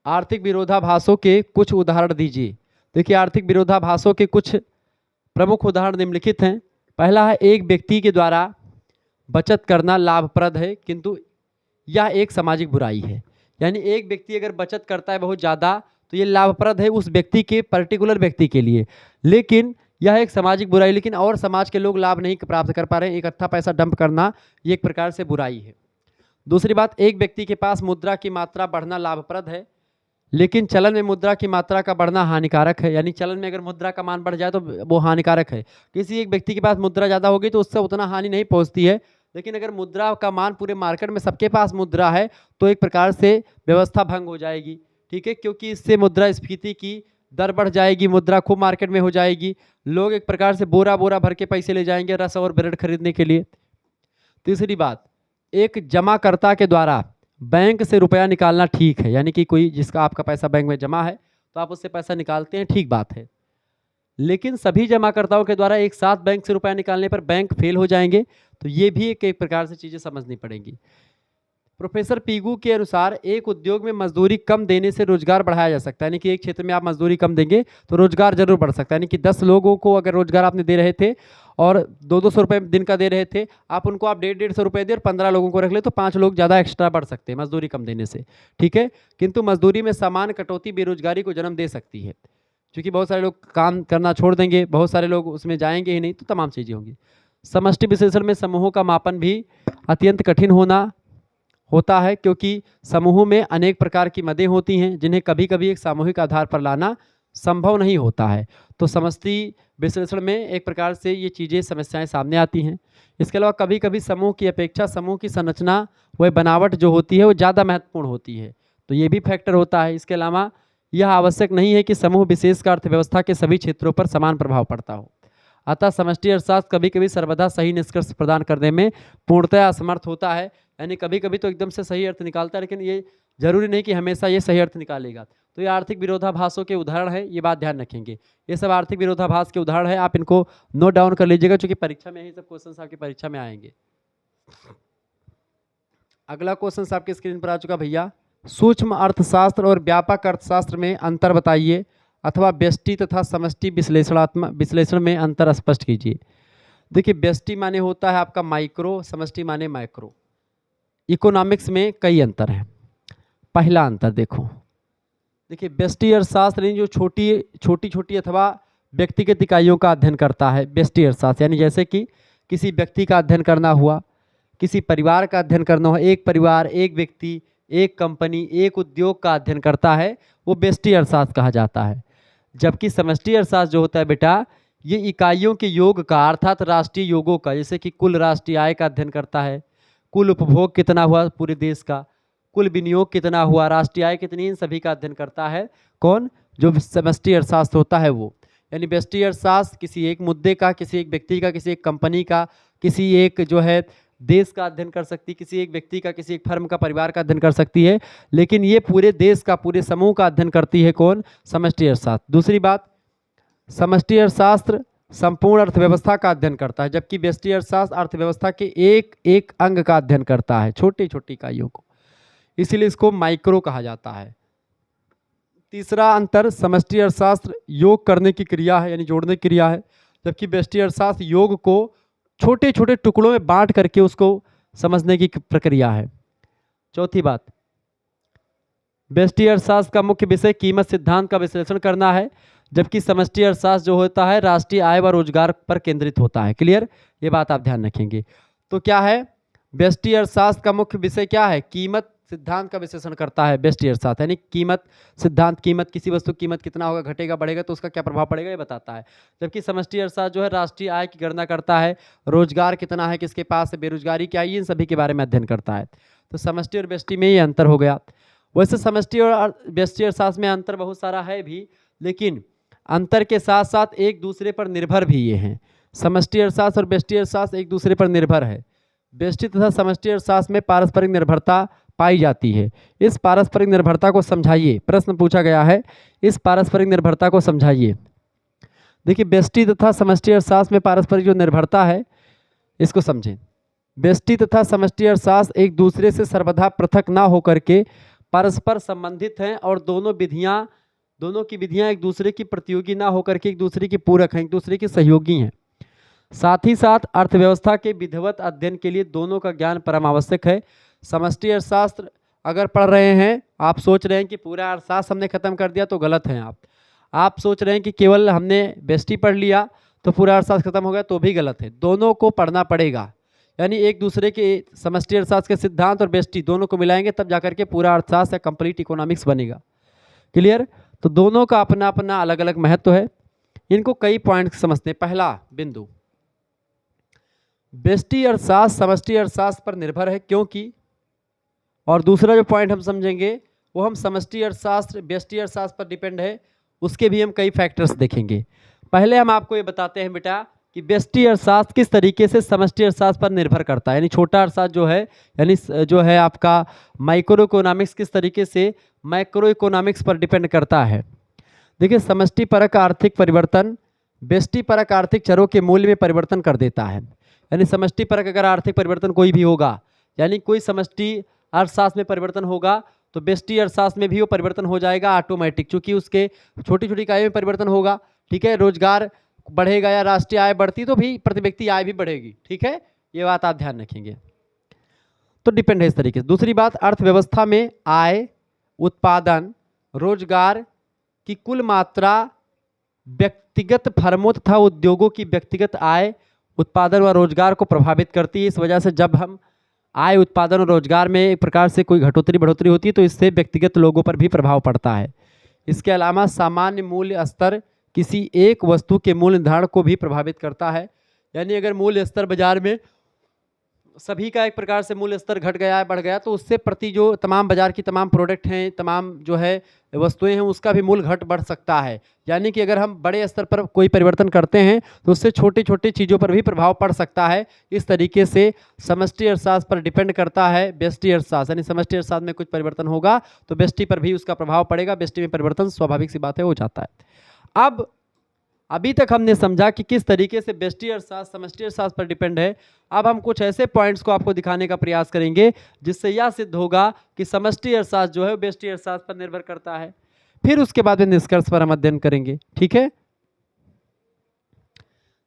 आर्थिक विरोधाभासों के कुछ उदाहरण दीजिए। देखिए आर्थिक विरोधाभासों के कुछ प्रमुख उदाहरण निम्नलिखित हैं। पहला है, एक व्यक्ति के द्वारा बचत करना लाभप्रद है किंतु यह एक सामाजिक बुराई है। यानी एक व्यक्ति अगर बचत करता है बहुत ज़्यादा तो ये लाभप्रद है उस व्यक्ति के पर्टिकुलर व्यक्ति के लिए, लेकिन यह एक सामाजिक बुराई, लेकिन और समाज के लोग लाभ नहीं प्राप्त कर पा रहे हैं। इकट्ठा पैसा डंप करना ये एक प्रकार से बुराई है। दूसरी बात, एक व्यक्ति के पास मुद्रा की मात्रा बढ़ना लाभप्रद है लेकिन चलन में मुद्रा की मात्रा का बढ़ना हानिकारक है। यानी चलन में अगर मुद्रा का मान बढ़ जाए तो वो हानिकारक है। किसी एक व्यक्ति के पास मुद्रा ज़्यादा होगी तो उससे उतना हानि नहीं पहुँचती है, लेकिन अगर मुद्रा का मान पूरे मार्केट में सबके पास मुद्रा है तो एक प्रकार से व्यवस्था भंग हो जाएगी। ठीक है, क्योंकि इससे मुद्रास्फीति की दर बढ़ जाएगी, मुद्रा खूब मार्केट में हो जाएगी, लोग एक प्रकार से बोरा बोरा भर के पैसे ले जाएंगे रस और ब्रेड खरीदने के लिए। तीसरी बात, एक जमाकर्ता के द्वारा बैंक से रुपया निकालना ठीक है, यानी कि कोई जिसका आपका पैसा बैंक में जमा है तो आप उससे पैसा निकालते हैं, ठीक बात है, लेकिन सभी जमाकर्ताओं के द्वारा एक साथ बैंक से रुपया निकालने पर बैंक फेल हो जाएंगे, तो ये भी एक प्रकार से चीज़ें समझनी पड़ेंगी। प्रोफेसर पीगू के अनुसार एक उद्योग में मजदूरी कम देने से रोजगार बढ़ाया जा सकता है। यानी कि एक क्षेत्र में आप मजदूरी कम देंगे तो रोजगार जरूर बढ़ सकता है। यानी कि 10 लोगों को अगर रोजगार आपने दे रहे थे और 200 रुपये दिन का दे रहे थे, आप उनको आप 150 रुपये दे और 15 लोगों को रख ले तो 5 लोग ज़्यादा एक्स्ट्रा बढ़ सकते हैं मजदूरी कम देने से। ठीक है, किंतु मजदूरी में समान कटौती बेरोजगारी को जन्म दे सकती है, क्योंकि बहुत सारे लोग काम करना छोड़ देंगे, बहुत सारे लोग उसमें जाएंगे ही नहीं, तो तमाम चीज़ें होंगी। समष्टि विश्लेषण में समूहों का मापन भी अत्यंत कठिन होता है, क्योंकि समूहों में अनेक प्रकार की मदें होती हैं जिन्हें कभी कभी एक सामूहिक आधार पर लाना संभव नहीं होता है। तो समष्टि विश्लेषण में एक प्रकार से ये चीज़ें समस्याएं सामने आती हैं। इसके अलावा कभी कभी समूह की अपेक्षा समूह की संरचना व बनावट जो होती है वो ज़्यादा महत्वपूर्ण होती है, तो ये भी फैक्टर होता है। इसके अलावा यह आवश्यक नहीं है कि समूह विशेष का अर्थव्यवस्था के सभी क्षेत्रों पर समान प्रभाव पड़ता हो। अतः समष्टि अर्थशास्त्र कभी कभी सर्वदा सही निष्कर्ष प्रदान करने में पूर्णतः असमर्थ होता है। यानी कभी कभी तो एकदम से सही अर्थ निकालता है, लेकिन ये जरूरी नहीं कि हमेशा ये सही अर्थ निकालेगा। तो ये आर्थिक विरोधाभासों के उदाहरण है, ये बात ध्यान रखेंगे। ये सब आर्थिक विरोधाभास के उदाहरण है, आप इनको नोट डाउन कर लीजिएगा, क्योंकि परीक्षा में यही सब क्वेश्चन आपकी परीक्षा में आएंगे। अगला क्वेश्चन आपके स्क्रीन पर आ चुका भैया, सूक्ष्म अर्थशास्त्र और व्यापक अर्थशास्त्र में अंतर बताइए अथवा व्यष्टि तथा समष्टि विश्लेषण में अंतर स्पष्ट कीजिए। देखिए व्यष्टि माने होता है आपका माइक्रो, समष्टि माने माइक्रो। इकोनॉमिक्स में कई अंतर हैं। पहला अंतर देखो, देखिए व्यष्टि अर्थशास्त्र यानी जो छोटी छोटी छोटी अथवा व्यक्तिगत इकाइयों का अध्ययन करता है। व्यष्टि अर्थशास्त्र यानी जैसे कि किसी व्यक्ति का अध्ययन करना हुआ, किसी परिवार का अध्ययन करना हुआ, एक परिवार, एक व्यक्ति, एक कंपनी, एक उद्योग का अध्ययन करता है, वो व्यष्टि अर्थशास्त्र कहा जाता है। जबकि समष्टि अर्थशास्त्र जो होता है बेटा, ये इकाइयों के योग का अर्थात राष्ट्रीय योगों का, जैसे कि कुल राष्ट्रीय आय का अध्ययन करता है, कुल उपभोग कितना हुआ पूरे देश का, कुल विनियोग कितना हुआ, राष्ट्रीय आय कितनी, इन सभी का अध्ययन करता है कौन, जो समष्टि अर्थशास्त्र होता है वो। यानी व्यष्टि अर्थशास्त्र किसी एक मुद्दे का, किसी एक व्यक्ति का, किसी एक कंपनी का, किसी एक जो है देश का अध्ययन कर सकती है, किसी एक व्यक्ति का, किसी एक फर्म का, परिवार का अध्ययन कर सकती है, लेकिन ये पूरे देश का, पूरे समूह का अध्ययन करती है कौन, समष्टि अर्थशास्त्र। दूसरी बात, समष्टि अर्थशास्त्र संपूर्ण अर्थव्यवस्था का अध्ययन करता है, जबकि व्यष्टि अर्थशास्त्र अर्थव्यवस्था के एक एक अंग का अध्ययन करता है, छोटी छोटी इकाइयों को, इसीलिए इसको माइक्रो कहा जाता है। तीसरा अंतर, समष्टि अर्थशास्त्र योग करने की क्रिया है, यानी जोड़ने की क्रिया है, जबकि व्यष्टि अर्थशास्त्र योग को छोटे छोटे टुकड़ों में बांट करके उसको समझने की प्रक्रिया है। चौथी बात, व्यष्टि अर्थशास्त्र का मुख्य विषय कीमत सिद्धांत का विश्लेषण करना है, जबकि समष्टि अर्थशास्त्र जो होता है राष्ट्रीय आय व रोजगार पर केंद्रित होता है। क्लियर, ये बात आप ध्यान रखेंगे। तो क्या है, व्यष्टि अर्थशास्त्र का मुख्य विषय क्या है, कीमत सिद्धांत का विश्लेषण करता है व्यष्टि अर्थशास्त्र, यानी कीमत सिद्धांत, कीमत किसी वस्तु की कीमत कितना होगा, घटेगा बढ़ेगा तो उसका क्या प्रभाव पड़ेगा ये बताता है। जबकि समष्टि अर्थशास्त्र जो है राष्ट्रीय आय की गणना करता है, रोजगार कितना है किसके पास, बेरोजगारी क्या है, इन सभी के बारे में अध्ययन करता है। तो समष्टि और व्यष्टि में ये अंतर हो गया। वैसे समष्टि और व्यष्टि अर्थशास्त्र में अंतर बहुत सारा है भी, लेकिन अंतर के साथ साथ एक दूसरे पर निर्भर भी ये हैं। समष्टि अर्थशास्त्र और व्यष्टि अर्थशास्त्र एक दूसरे पर निर्भर है। व्यष्टि तथा समष्टि अर्थशास्त्र में पारस्परिक निर्भरता पाई जाती है। इस पारस्परिक निर्भरता को समझाइए, प्रश्न पूछा गया है, इस पारस्परिक निर्भरता को समझाइए। देखिए व्यष्टि तथा समष्टि अर्थशास्त्र में पारस्परिक जो निर्भरता है इसको समझें। व्यष्टि तथा समष्टि अर्थशास्त्र एक दूसरे से सर्वथा पृथक ना होकर के परस्पर संबंधित हैं, और दोनों की विधियां एक दूसरे की प्रतियोगी ना होकर के एक दूसरे की पूरक हैं, एक दूसरे की सहयोगी हैं। साथ ही साथ अर्थव्यवस्था के विधिवत अध्ययन के लिए दोनों का ज्ञान परम आवश्यक है। समष्टि अर्थशास्त्र अगर पढ़ रहे हैं, आप सोच रहे हैं कि पूरा अर्थशास्त्र हमने खत्म कर दिया तो गलत हैं आप सोच रहे हैं कि केवल हमने व्यष्टि पढ़ लिया तो पूरा अर्थशास्त्र खत्म हो गया, तो भी गलत है। दोनों को पढ़ना पड़ेगा, यानी एक दूसरे के समष्टि अर्थशास्त्र के सिद्धांत और व्यष्टि दोनों को मिलाएंगे तब जाकर के पूरा अर्थशास्त्र या कंप्लीट इकोनॉमिक्स बनेगा। क्लियर, तो दोनों का अपना अपना अलग अलग महत्व है, इनको कई पॉइंट समझते हैं। पहला बिंदु, व्यष्टि अर्थशास्त्र समष्टि अर्थशास्त्र पर निर्भर है क्योंकि, और दूसरा जो पॉइंट हम समझेंगे वो हम समष्टि अर्थशास्त्र व्यष्टि अर्थशास्त्र पर डिपेंड है, उसके भी हम कई फैक्टर्स देखेंगे। पहले हम आपको ये बताते हैं बेटा कि व्यष्टि अर्थशास्त्र किस तरीके से समष्टि अर्थशास्त्र पर निर्भर करता है, यानी छोटा अर्थशास्त्र जो है, यानी जो है आपका माइक्रो इकोनॉमिक्स किस तरीके से मैक्रो इकोनॉमिक्स पर डिपेंड करता है। देखिए समष्टि परक आर्थिक परिवर्तन व्यष्टि परक आर्थिक चरों के मूल्य में परिवर्तन कर देता है। यानी समष्टि परक अगर आर्थिक परिवर्तन कोई भी होगा, यानी कोई समष्टि अर्थशास्त्र में परिवर्तन होगा तो व्यष्टि अर्थशास्त्र में भी वो परिवर्तन हो जाएगा ऑटोमेटिक, चूंकि उसके छोटी छोटी इकाइयों में परिवर्तन होगा। ठीक है, रोजगार बढ़ेगा या राष्ट्रीय आय बढ़ती तो भी प्रति व्यक्ति आय भी बढ़ेगी। ठीक है, ये बात आप ध्यान रखेंगे, तो डिपेंड है इस तरीके से। दूसरी बात, अर्थव्यवस्था में आय, उत्पादन, रोजगार की कुल मात्रा व्यक्तिगत फर्मों तथा उद्योगों की व्यक्तिगत आय, उत्पादन व रोजगार को प्रभावित करती है। इस वजह से जब हम आय, उत्पादन और रोजगार में एक प्रकार से कोई घटोतरी बढ़ोतरी होती है तो इससे व्यक्तिगत लोगों पर भी प्रभाव पड़ता है। इसके अलावा सामान्य मूल्य स्तर किसी एक वस्तु के मूल्य निर्धारण को भी प्रभावित करता है। यानी अगर मूल्य स्तर बाजार में सभी का एक प्रकार से मूल्य स्तर घट गया है, बढ़ गया, तो उससे प्रति जो तमाम बाजार की तमाम प्रोडक्ट हैं, तमाम जो है वस्तुएं हैं, उसका भी मूल्य घट बढ़ सकता है। यानी कि अगर हम बड़े स्तर पर कोई परिवर्तन करते हैं तो उससे छोटी छोटी चीज़ों पर भी प्रभाव पड़ सकता है। इस तरीके से समष्टि अर्थशास्त्र पर डिपेंड करता है व्यष्टि अर्थशास्त्र, यानी समष्टि अर्थशास्त्र में कुछ परिवर्तन होगा तो व्यष्टि पर भी उसका प्रभाव पड़ेगा, व्यष्टि में परिवर्तन स्वाभाविक सी बात है हो जाता है। अब अभी तक हमने समझा कि किस तरीके से व्यष्टि अर्थशास्त्र समष्टि अर्थशास्त्र पर डिपेंड है। अब हम कुछ ऐसे पॉइंट्स को आपको दिखाने का प्रयास करेंगे जिससे यह सिद्ध होगा कि समष्टि अर्थशास्त्र जो है व्यष्टि अर्थशास्त्र पर निर्भर करता है। फिर उसके बाद में निष्कर्ष पर हम अध्ययन करेंगे। ठीक है,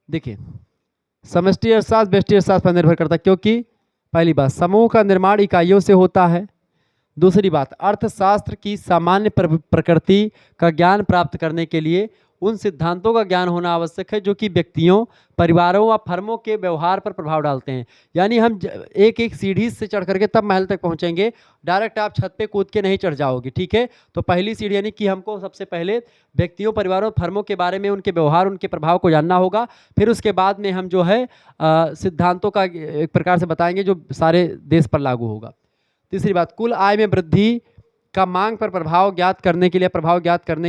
देखिए समष्टि अर्थशास्त्र व्यष्टि अर्थशास्त्र पर निर्भर करता है, क्योंकि पहली बात समूह का निर्माण इकाइयों से होता है। दूसरी बात अर्थशास्त्र की सामान्य प्रकृति का ज्ञान प्राप्त करने के लिए उन सिद्धांतों का ज्ञान होना आवश्यक है जो कि व्यक्तियों, परिवारों व फर्मों के व्यवहार पर प्रभाव डालते हैं। यानी हम एक एक सीढ़ी से चढ़ करके तब महल तक पहुंचेंगे, डायरेक्ट आप छत पे कूद के नहीं चढ़ जाओगे, ठीक है। तो पहली सीढ़ी यानी कि हमको सबसे पहले व्यक्तियों, परिवारों, फर्मों के बारे में, उनके व्यवहार, उनके प्रभाव को जानना होगा। फिर उसके बाद में हम जो है सिद्धांतों का एक प्रकार से बताएंगे जो सारे देश पर लागू होगा। तीसरी बात कुल आय में वृद्धि का मांग पर प्रभाव ज्ञात करने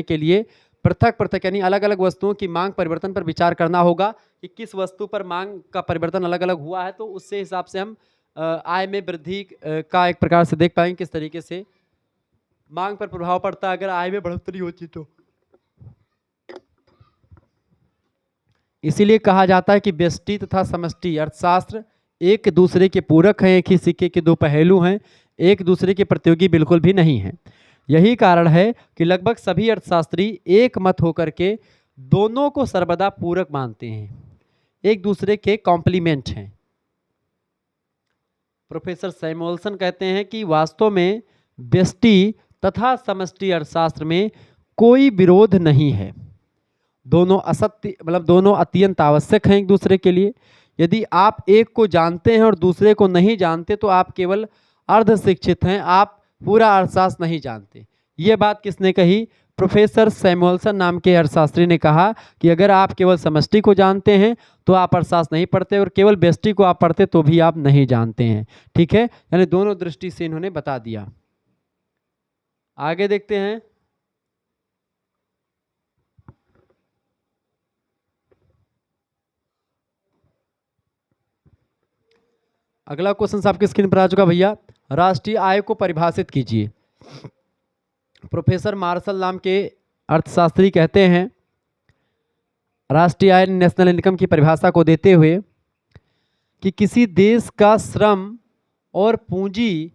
के लिए पृथक पृथक यानी अलग अलग वस्तुओं की मांग परिवर्तन पर विचार करना होगा कि किस वस्तु पर मांग का परिवर्तन अलग अलग हुआ है, तो उससे हिसाब से हम आय में वृद्धि का एक प्रकार से देख पाएंगे किस तरीके से मांग पर प्रभाव पड़ता है अगर आय में बढ़ोतरी होती तो। इसीलिए कहा जाता है कि व्यष्टि तथा समष्टि अर्थशास्त्र एक दूसरे के पूरक हैं, एक ही सिक्के के दो पहलू हैं, एक दूसरे के प्रतियोगी बिल्कुल भी नहीं हैं। यही कारण है कि लगभग सभी अर्थशास्त्री एक मत होकर के दोनों को सर्वदा पूरक मानते हैं, एक दूसरे के कॉम्प्लीमेंट हैं। प्रोफेसर सैमुअल्सन कहते हैं कि वास्तव में व्यष्टि तथा समष्टि अर्थशास्त्र में कोई विरोध नहीं है, दोनों असत्य मतलब दोनों अत्यंत आवश्यक हैं एक दूसरे के लिए। यदि आप एक को जानते हैं और दूसरे को नहीं जानते तो आप केवल अर्ध शिक्षित हैं, आप पूरा अर्थशास्त्र नहीं जानते। ये बात किसने कही? प्रोफेसर सैमुअल्सन नाम के अर्थशास्त्री ने कहा कि अगर आप केवल समष्टि को जानते हैं तो आप अर्थशास्त्र नहीं पढ़ते, और केवल व्यष्टि को आप पढ़ते तो भी आप नहीं जानते हैं, ठीक है। यानी दोनों दृष्टि से इन्होंने बता दिया। आगे देखते हैं। अगला क्वेश्चन आपकी स्क्रीन पर आ चुका भैया। राष्ट्रीय आय को परिभाषित कीजिए। प्रोफेसर मार्शल नाम के अर्थशास्त्री कहते हैं राष्ट्रीय आय नेशनल इनकम की परिभाषा को देते हुए कि किसी देश का श्रम और पूंजी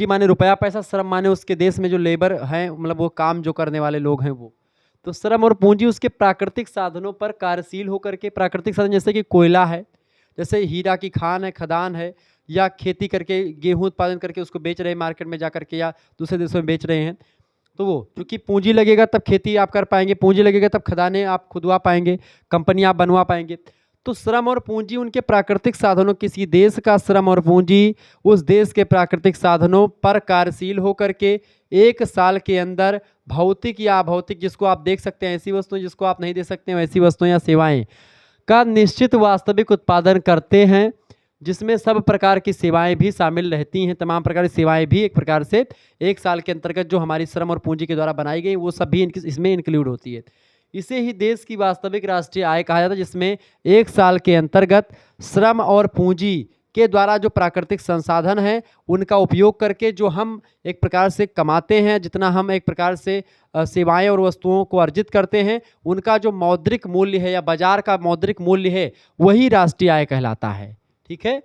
माने रुपया पैसा, श्रम माने उसके देश में जो लेबर हैं मतलब वो काम जो करने वाले लोग हैं वो, तो श्रम और पूंजी उसके प्राकृतिक साधनों पर कार्यशील होकर के, प्राकृतिक साधन जैसे कि कोयला है, जैसे हीरा की खान है, खदान है, या खेती करके गेहूं उत्पादन करके उसको बेच रहे हैं मार्केट में जा करके या दूसरे देशों में बेच रहे हैं, तो वो क्योंकि पूंजी लगेगा तब खेती आप कर पाएंगे, पूंजी लगेगा तब खदानें आप खुदवा पाएंगे, कंपनी आप बनवा पाएंगे। तो श्रम और पूंजी उनके प्राकृतिक साधनों, किसी देश का श्रम और पूंजी उस देश के प्राकृतिक साधनों पर कार्यशील होकर के एक साल के अंदर भौतिक या अभौतिक, जिसको आप देख सकते हैं ऐसी वस्तुएं, जिसको आप नहीं देख सकते हैं वैसी वस्तुएं या सेवाएं का निश्चित वास्तविक उत्पादन करते हैं, जिसमें सब प्रकार की सेवाएं भी शामिल रहती हैं। तमाम प्रकार की सेवाएं भी एक प्रकार से एक साल के अंतर्गत जो हमारी श्रम और पूंजी के द्वारा बनाई गई वो सब भी इसमें इंक्लूड होती है। इसे ही देश की वास्तविक राष्ट्रीय आय कहा जाता है, जिसमें एक साल के अंतर्गत श्रम और पूंजी के द्वारा जो प्राकृतिक संसाधन हैं उनका उपयोग करके जो हम एक प्रकार से कमाते हैं, जितना हम एक प्रकार से सेवाएं और वस्तुओं को अर्जित करते हैं, उनका जो मौद्रिक मूल्य है या बाजार का मौद्रिक मूल्य है वही राष्ट्रीय आय कहलाता है, ठीक है।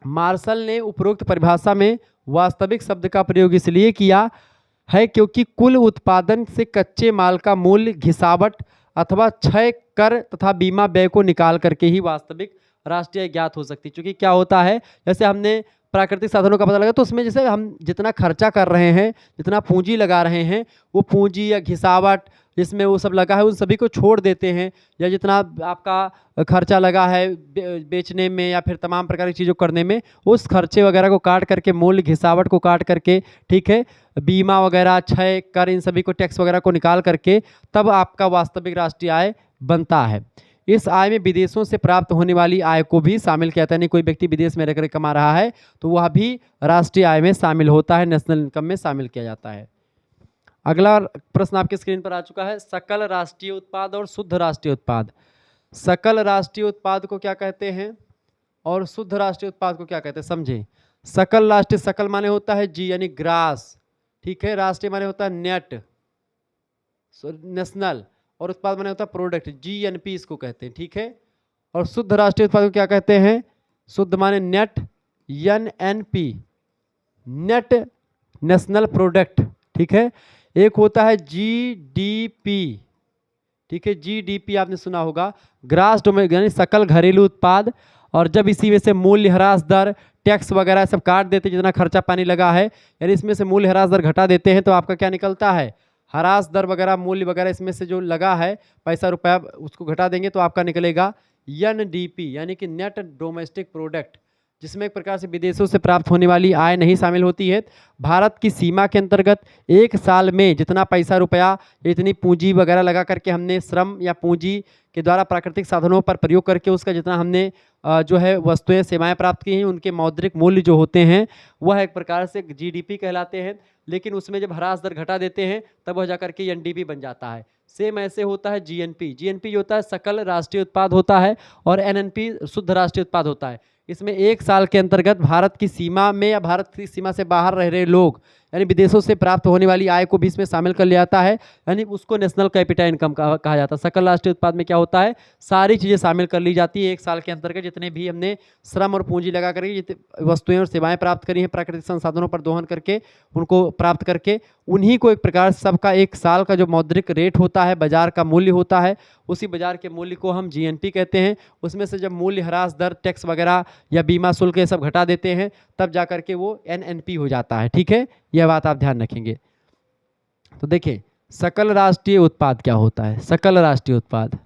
मार्शल ने उपरोक्त परिभाषा में वास्तविक शब्द का प्रयोग इसलिए किया है क्योंकि कुल उत्पादन से कच्चे माल का मूल्य, घिसावट अथवा क्षय, कर तथा बीमा व्यय को निकाल करके ही वास्तविक राष्ट्रीय ज्ञात हो सकती है। क्योंकि क्या होता है, जैसे हमने प्राकृतिक साधनों का पता लगा तो उसमें जैसे हम जितना खर्चा कर रहे हैं, जितना पूंजी लगा रहे हैं, वो पूंजी या घिसावट जिसमें वो सब लगा है उन सभी को छोड़ देते हैं, या जितना आपका खर्चा लगा है बेचने में या फिर तमाम प्रकार की चीज़ों करने में, उस खर्चे वगैरह को काट करके, मूल्य घिसावट को काट करके, ठीक है, बीमा वगैरह, क्षय, कर, इन सभी को, टैक्स वगैरह को निकाल करके तब आपका वास्तविक राष्ट्रीय आय बनता है। इस आय में विदेशों से प्राप्त होने वाली आय को भी शामिल किया जाता है। नहीं कोई व्यक्ति विदेश में रहकर कमा रहा है तो वह भी राष्ट्रीय आय में शामिल होता है, नेशनल इनकम में शामिल किया जाता है। अगला प्रश्न आपके स्क्रीन पर आ चुका है, सकल राष्ट्रीय उत्पाद और शुद्ध राष्ट्रीय उत्पाद। सकल राष्ट्रीय उत्पाद को क्या कहते हैं और शुद्ध राष्ट्रीय उत्पाद को क्या कहते हैं, समझें। सकल राष्ट्रीय, सकल माने होता है जी यानी ग्रास, ठीक है, राष्ट्रीय माने होता है नेट, नेशनल, और उत्पाद माने होता है प्रोडक्ट, GNP इसको कहते हैं, ठीक है। और शुद्ध राष्ट्रीय उत्पाद को क्या कहते हैं, शुद्ध माने net, NNP, net national product, ठीक है। एक होता है GDP, ठीक है। जीडीपी आपने सुना होगा, ग्रास डोमेस्टिक यानी सकल घरेलू उत्पाद। और जब इसी में से मूल्य ह्रास दर, टैक्स वगैरह सब काट देते हैं, जितना खर्चा पानी लगा है, यानी इसमें से मूल्य ह्रास दर घटा देते हैं, तो आपका क्या निकलता है, ह्रास दर वगैरह मूल्य वगैरह इसमें से जो लगा है पैसा रुपया उसको घटा देंगे तो आपका निकलेगा एनडीपी, यानी कि नेट डोमेस्टिक प्रोडक्ट, जिसमें एक प्रकार से विदेशों से प्राप्त होने वाली आय नहीं शामिल होती है। भारत की सीमा के अंतर्गत एक साल में जितना पैसा रुपया, इतनी पूंजी वगैरह लगा करके हमने श्रम या पूंजी के द्वारा प्राकृतिक साधनों पर प्रयोग करके उसका जितना हमने जो है वस्तुएं सेवाएं प्राप्त की हैं, उनके मौद्रिक मूल्य जो होते हैं वह एक प्रकार से जीडीपी कहलाते हैं। लेकिन उसमें जब ह्रास दर घटा देते हैं तब वह जाकर के एनडीपी बन जाता है। सेम ऐसे होता है जीएनपी। जीएनपी जो होता है सकल राष्ट्रीय उत्पाद होता है, और एनएनपी शुद्ध राष्ट्रीय उत्पाद होता है। इसमें एक साल के अंतर्गत भारत की सीमा में या भारत की सीमा से बाहर रह रहे लोग, यानी विदेशों से प्राप्त होने वाली आय को भी इसमें शामिल कर लिया जाता है, यानी उसको नेशनल कैपिटा इनकम कहा जाता है। सकल राष्ट्रीय उत्पाद में क्या होता है, सारी चीज़ें शामिल कर ली जाती है एक साल के अंतर्गत, जितने भी हमने श्रम और पूंजी लगा करके जितने वस्तुएं और सेवाएं प्राप्त करी हैं प्राकृतिक संसाधनों पर दोहन करके, उनको प्राप्त करके, उन्हीं को एक प्रकार सबका एक साल का जो मौद्रिक रेट होता है, बाजार का मूल्य होता है, उसी बाजार के मूल्य को हम जीएनपी कहते हैं। उसमें से जब मूल्य ह्रास दर, टैक्स वगैरह या बीमा शुल्क ये सब घटा देते हैं तब जा करके वो एनएनपी हो जाता है। ठीक है, यह बात आप ध्यान रखेंगे। तो देखिए सकल राष्ट्रीय उत्पाद क्या होता है। सकल राष्ट्रीय उत्पाद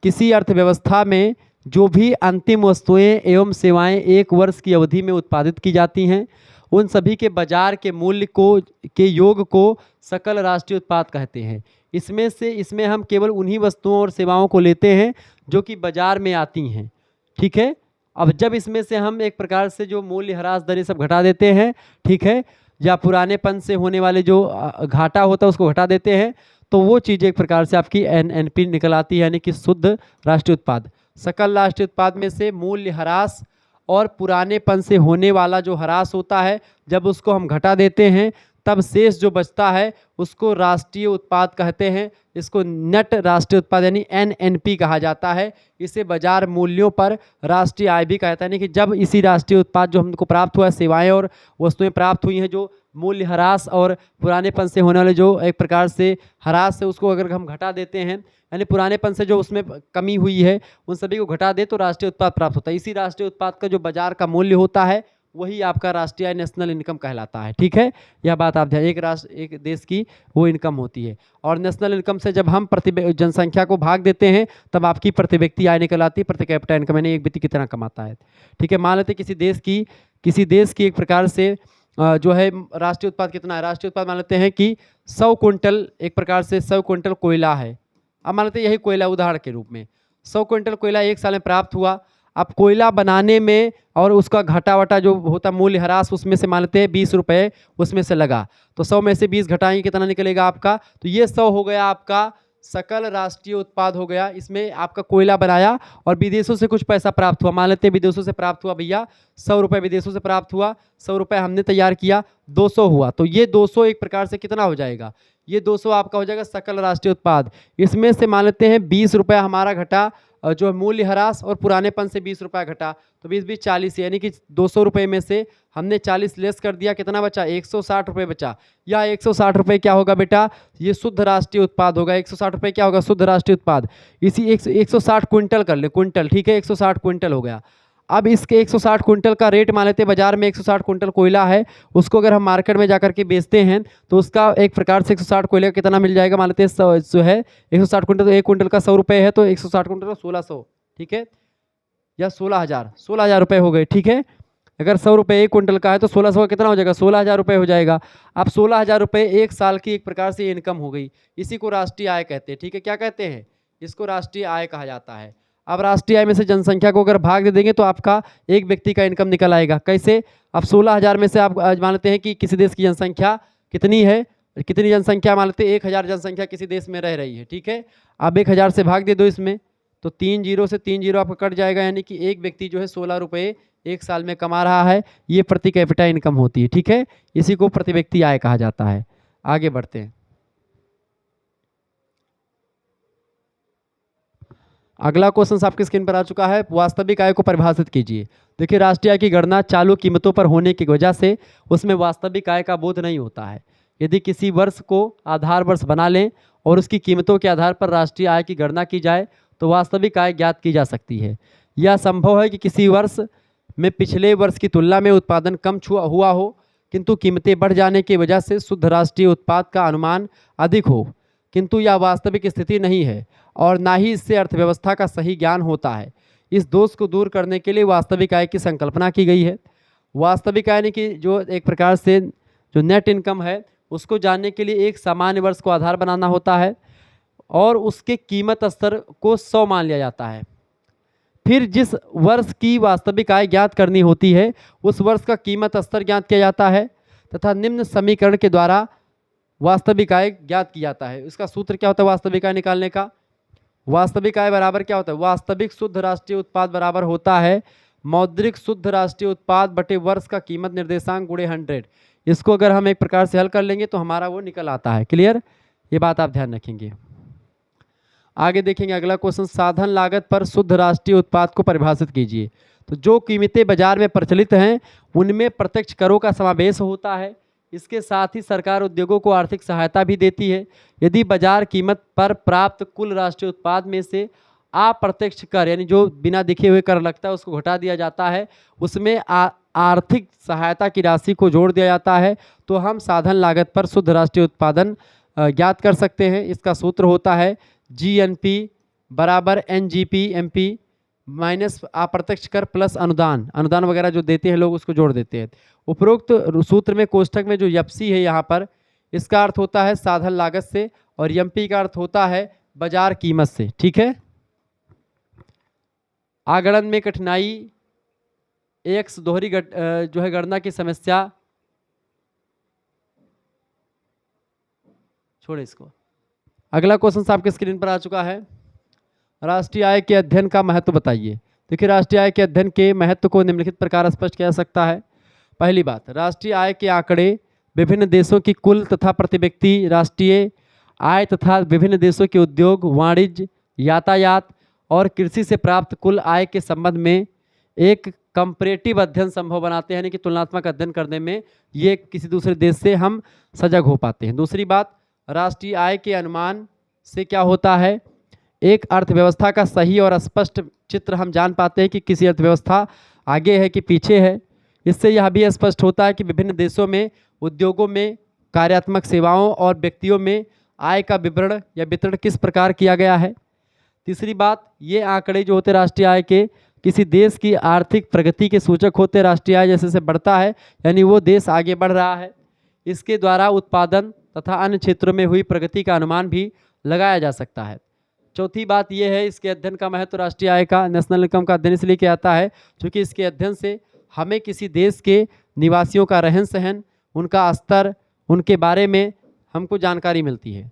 किसी अर्थव्यवस्था में जो भी अंतिम वस्तुएं एवं सेवाएं एक वर्ष की अवधि में उत्पादित की जाती हैं, उन सभी के बाजार के मूल्य को के योग को सकल राष्ट्रीय उत्पाद कहते हैं। इसमें हम केवल उन्हीं वस्तुओं और सेवाओं को लेते हैं जो कि बाजार में आती हैं। ठीक है, अब जब इसमें से हम एक प्रकार से जो मूल्य ह्रास दर सब घटा देते हैं, ठीक है, या पुरानेपन से होने वाले जो घाटा होता है उसको घटा देते हैं, तो वो चीज़ एक प्रकार से आपकी एनएनपी निकल आती है, यानी कि शुद्ध राष्ट्रीय उत्पाद। सकल राष्ट्रीय उत्पाद में से मूल्य ह्रास और पुरानेपन से होने वाला जो ह्रास होता है, जब उसको हम घटा देते हैं तब शेष जो बचता है उसको राष्ट्रीय उत्पाद कहते हैं। इसको नेट राष्ट्रीय उत्पाद यानी एनएनपी कहा जाता है। इसे बाजार मूल्यों पर राष्ट्रीय आय भी कहता है, यानी कि जब इसी राष्ट्रीय उत्पाद जो हमको प्राप्त हुआ, सेवाएं और वस्तुएं प्राप्त हुई हैं, जो मूल्य ह्रास और पुरानेपन से होने वाले जो एक प्रकार से ह्रास है उसको अगर हम घटा देते हैं, यानी पुरानेपन से जो उसमें कमी हुई है उन सभी को घटा दे तो राष्ट्रीय उत्पाद प्राप्त होता है। इसी राष्ट्रीय उत्पाद का जो बाजार का मूल्य होता है वही आपका राष्ट्रीय नेशनल इनकम कहलाता है। ठीक है, यह बात आप ध्यान, एक देश की वो इनकम होती है। और नेशनल इनकम से जब हम प्रति जनसंख्या को भाग देते हैं तब आपकी प्रति व्यक्ति आय निकल आती है, प्रति कैपिटा इनकम, यानी एक व्यक्ति कितना कमाता है। ठीक है, मान लेते किसी देश की एक प्रकार से जो है राष्ट्रीय उत्पाद कितना है। राष्ट्रीय उत्पाद मान लेते हैं कि 100 क्विंटल, एक प्रकार से 100 क्विंटल कोयला है। अब मान लेते हैं यही कोयला उदाहरण के रूप में 100 क्विंटल कोयला एक साल में प्राप्त हुआ। अब कोयला बनाने में और उसका घटा वटा जो होता मूल्य ह्रास, उसमें से मान लेते हैं 20 रुपये उसमें से लगा, तो 100 में से 20 घटाएंगे कितना निकलेगा आपका, तो ये 100 हो गया आपका सकल राष्ट्रीय उत्पाद हो गया। इसमें आपका कोयला बनाया और विदेशों से कुछ पैसा प्राप्त हुआ, मान लेते हैं विदेशों से प्राप्त हुआ भैया 100 रुपये विदेशों से प्राप्त हुआ, 100 रुपये हमने तैयार किया, 200 हुआ, तो ये 200 एक प्रकार से कितना हो जाएगा, ये 200 आपका हो जाएगा सकल राष्ट्रीय उत्पाद। इसमें से मान लेते हैं 20 रुपये हमारा घटा जो मूल्य ह्रास और पुरानेपन से 20 रुपया घटा, तो 20 40, यानी कि 200 रुपये में से हमने 40 लेस कर दिया, कितना बचा 160 रुपये बचा। या 160 रुपये क्या होगा बेटा, ये शुद्ध राष्ट्रीय उत्पाद होगा। 160 रुपये क्या होगा, शुद्ध राष्ट्रीय उत्पाद। इसी 160 क्विंटल कर ले, क्विंटल, ठीक है, 160 क्विंटल हो गया। अब इसके 160 क्विंटल का रेट मान लेते हैं, बाजार में 160 क्विंटल कोयला है, उसको अगर हम मार्केट में जाकर के बेचते हैं तो उसका एक प्रकार से 160 कोयले का कितना मिल जाएगा, मान लेते हैं जो है 160 क्विंटल, तो एक क्विंटल का 100 रुपये है, तो 160 क्विंटल का 1600, ठीक है, या 16,000 रुपये हो गए। ठीक है, अगर 100 रुपये एक क्विंटल का है तो 1600 का कितना हो जाएगा, 16,000 रुपये हो जाएगा। अब 16,000 रुपये एक साल की एक प्रकार से इनकम हो गई, इसी को राष्ट्रीय आय कहते हैं। ठीक है, क्या कहते हैं, इसको राष्ट्रीय आय कहा जाता है। अब राष्ट्रीय आय में से जनसंख्या को अगर भाग दे देंगे तो आपका एक व्यक्ति का इनकम निकल आएगा। कैसे, अब 16,000 में से आप मान लेते हैं कि किसी देश की जनसंख्या कितनी है, कितनी जनसंख्या मान लेते हैं 1,000 जनसंख्या किसी देश में रह रही है। ठीक है, अब 1,000 से भाग दे दो इसमें, तो 3 जीरो से 3 जीरो आपका कट जाएगा, यानी कि एक व्यक्ति जो है 16 रुपये एक साल में कमा रहा है, ये प्रति कैपिटा इनकम होती है। ठीक है, इसी को प्रति व्यक्ति आय कहा जाता है। आगे बढ़ते हैं, अगला क्वेश्चन आपकी स्क्रीन पर आ चुका है, वास्तविक आय को परिभाषित कीजिए। देखिए राष्ट्रीय आय की गणना चालू कीमतों पर होने की वजह से उसमें वास्तविक आय का बोध नहीं होता है, यदि किसी वर्ष को आधार वर्ष बना लें और उसकी कीमतों के आधार पर राष्ट्रीय आय की गणना की जाए तो वास्तविक आय ज्ञात की जा सकती है। यह संभव है कि किसी वर्ष में पिछले वर्ष की तुलना में उत्पादन कम हुआ हो, किंतु कीमतें बढ़ जाने की वजह से शुद्ध राष्ट्रीय उत्पाद का अनुमान अधिक हो, किंतु यह वास्तविक स्थिति नहीं है और ना ही इससे अर्थव्यवस्था का सही ज्ञान होता है। इस दोष को दूर करने के लिए वास्तविक आय की संकल्पना की गई है। वास्तविक आय यानी कि जो एक प्रकार से जो नेट इनकम है उसको जानने के लिए एक सामान्य वर्ष को आधार बनाना होता है और उसके कीमत स्तर को 100 मान लिया जाता है। फिर जिस वर्ष की वास्तविक आय ज्ञात करनी होती है उस वर्ष का कीमत स्तर ज्ञात किया जाता है तथा निम्न समीकरण के द्वारा वास्तविक आय ज्ञात की जाता है। इसका सूत्र क्या होता है वास्तविक आय निकालने का? वास्तविक आय बराबर क्या होता है? वास्तविक शुद्ध राष्ट्रीय उत्पाद बराबर होता है मौद्रिक शुद्ध राष्ट्रीय उत्पाद बटे वर्ष का कीमत निर्देशांक गुणे 100। इसको अगर हम एक प्रकार से हल कर लेंगे तो हमारा वो निकल आता है। क्लियर? ये बात आप ध्यान रखेंगे। आगे देखेंगे अगला क्वेश्चन, साधन लागत पर शुद्ध राष्ट्रीय उत्पाद को परिभाषित कीजिए। तो जो कीमतें बाजार में प्रचलित हैं उनमें प्रत्यक्ष करों का समावेश होता है। इसके साथ ही सरकार उद्योगों को आर्थिक सहायता भी देती है। यदि बाजार कीमत पर प्राप्त कुल राष्ट्रीय उत्पाद में से अप्रत्यक्ष कर यानी जो बिना दिखे हुए कर लगता है उसको घटा दिया जाता है, उसमें आर्थिक सहायता की राशि को जोड़ दिया जाता है, तो हम साधन लागत पर शुद्ध राष्ट्रीय उत्पादन ज्ञात कर सकते हैं। इसका सूत्र होता है GNP बराबर NGP MP माइनस अप्रत्यक्ष कर प्लस अनुदान। अनुदान वगैरह जो देते हैं लोग उसको जोड़ देते हैं। उपरोक्त सूत्र में कोष्ठक में जो YPC है यहाँ पर, इसका अर्थ होता है साधन लागत से और MP का अर्थ होता है बाजार कीमत से। ठीक है। आगणन में कठिनाई X दोहरी जो है गणना की समस्या, छोड़े इसको। अगला क्वेश्चन आपके स्क्रीन पर आ चुका है, राष्ट्रीय आय के अध्ययन का महत्व बताइए। देखिए राष्ट्रीय आय के अध्ययन के महत्व को निम्नलिखित प्रकार स्पष्ट किया जा सकता है। पहली बात, राष्ट्रीय आय के आंकड़े विभिन्न देशों की कुल तथा प्रति व्यक्ति राष्ट्रीय आय तथा विभिन्न देशों के उद्योग, वाणिज्य, यातायात और कृषि से प्राप्त कुल आय के संबंध में एक कंपैरेटिव अध्ययन संभव बनाते हैं, यानी कि तुलनात्मक अध्ययन करने में ये किसी दूसरे देश से हम सजग हो पाते हैं। दूसरी बात, राष्ट्रीय आय के अनुमान से क्या होता है, एक अर्थव्यवस्था का सही और स्पष्ट चित्र हम जान पाते हैं कि किसी अर्थव्यवस्था आगे है कि पीछे है। इससे यह भी स्पष्ट होता है कि विभिन्न देशों में उद्योगों में कार्यात्मक सेवाओं और व्यक्तियों में आय का विवरण या वितरण किस प्रकार किया गया है। तीसरी बात, ये आंकड़े जो होते राष्ट्रीय आय के किसी देश की आर्थिक प्रगति के सूचक होते। राष्ट्रीय आय जैसे जैसे बढ़ता है यानी वो देश आगे बढ़ रहा है। इसके द्वारा उत्पादन तथा अन्य क्षेत्रों में हुई प्रगति का अनुमान भी लगाया जा सकता है। चौथी बात यह है, इसके अध्ययन का महत्व राष्ट्रीय आय का, नेशनल इनकम का अध्ययन इसलिए किया जाता है क्योंकि इसके अध्ययन से हमें किसी देश के निवासियों का रहन सहन, उनका स्तर, उनके बारे में हमको जानकारी मिलती है।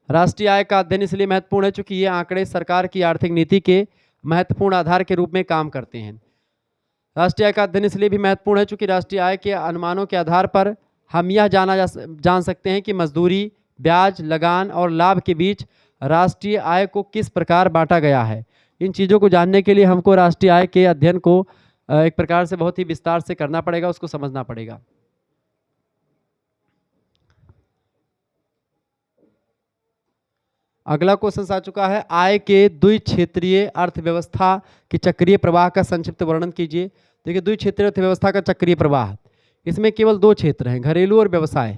राष्ट्रीय आय का अध्ययन इसलिए महत्वपूर्ण है क्योंकि ये आंकड़े सरकार की आर्थिक नीति के महत्वपूर्ण आधार के रूप में काम करते हैं। राष्ट्रीय आय का अध्ययन इसलिए भी महत्वपूर्ण है क्योंकि राष्ट्रीय आय के अनुमानों के आधार पर हम यह जान सकते हैं कि मजदूरी, ब्याज, लगान और लाभ के बीच राष्ट्रीय आय को किस प्रकार बांटा गया है। इन चीज़ों को जानने के लिए हमको राष्ट्रीय आय के अध्ययन को एक प्रकार से बहुत ही विस्तार से करना पड़ेगा, उसको समझना पड़ेगा। अगला क्वेश्चन आ चुका है, आय के द्विक्षेत्रीय अर्थव्यवस्था की चक्रीय प्रवाह का संक्षिप्त वर्णन कीजिए। देखिए द्विक्षेत्रीय अर्थव्यवस्था का चक्रीय प्रवाह, इसमें केवल दो क्षेत्र हैं, घरेलू और व्यवसाय।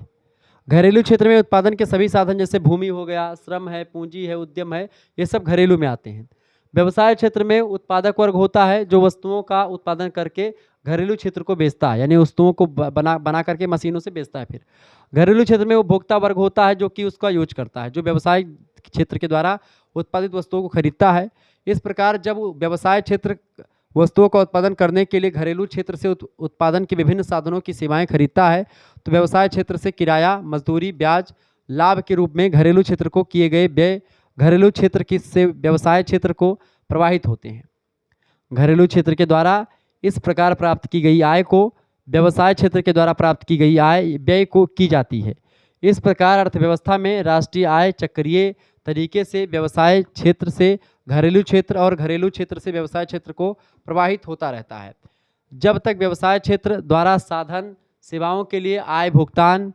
घरेलू क्षेत्र में उत्पादन के सभी साधन जैसे भूमि हो गया, श्रम है, पूंजी है, उद्यम है, ये सब घरेलू में आते हैं। व्यवसाय क्षेत्र में उत्पादक वर्ग होता है जो वस्तुओं का उत्पादन करके घरेलू क्षेत्र को बेचता है, यानी वस्तुओं को बना करके मशीनों से बेचता है। फिर घरेलू क्षेत्र में उपभोक्ता वर्ग होता है जो कि उसका यूज करता है, जो व्यवसाय क्षेत्र के द्वारा उत्पादित वस्तुओं को खरीदता है। इस प्रकार जब व्यवसाय क्षेत्र वस्तुओं का उत्पादन करने के लिए घरेलू क्षेत्र से उत्पादन के विभिन्न साधनों की सेवाएं खरीदता है तो व्यवसाय क्षेत्र से किराया, मजदूरी, ब्याज, लाभ के रूप में घरेलू क्षेत्र को किए गए व्यय घरेलू क्षेत्र की से व्यवसाय क्षेत्र को प्रवाहित होते हैं। घरेलू क्षेत्र के द्वारा इस प्रकार प्राप्त की गई आय को व्यवसाय क्षेत्र के द्वारा प्राप्त की गई आय व्यय को की जाती है। इस प्रकार अर्थव्यवस्था में राष्ट्रीय आय चक्रीय तरीके से व्यवसाय क्षेत्र से घरेलू क्षेत्र और घरेलू क्षेत्र से व्यवसाय क्षेत्र को प्रवाहित होता रहता है। जब तक व्यवसाय क्षेत्र द्वारा साधन सेवाओं के लिए आय भुगतान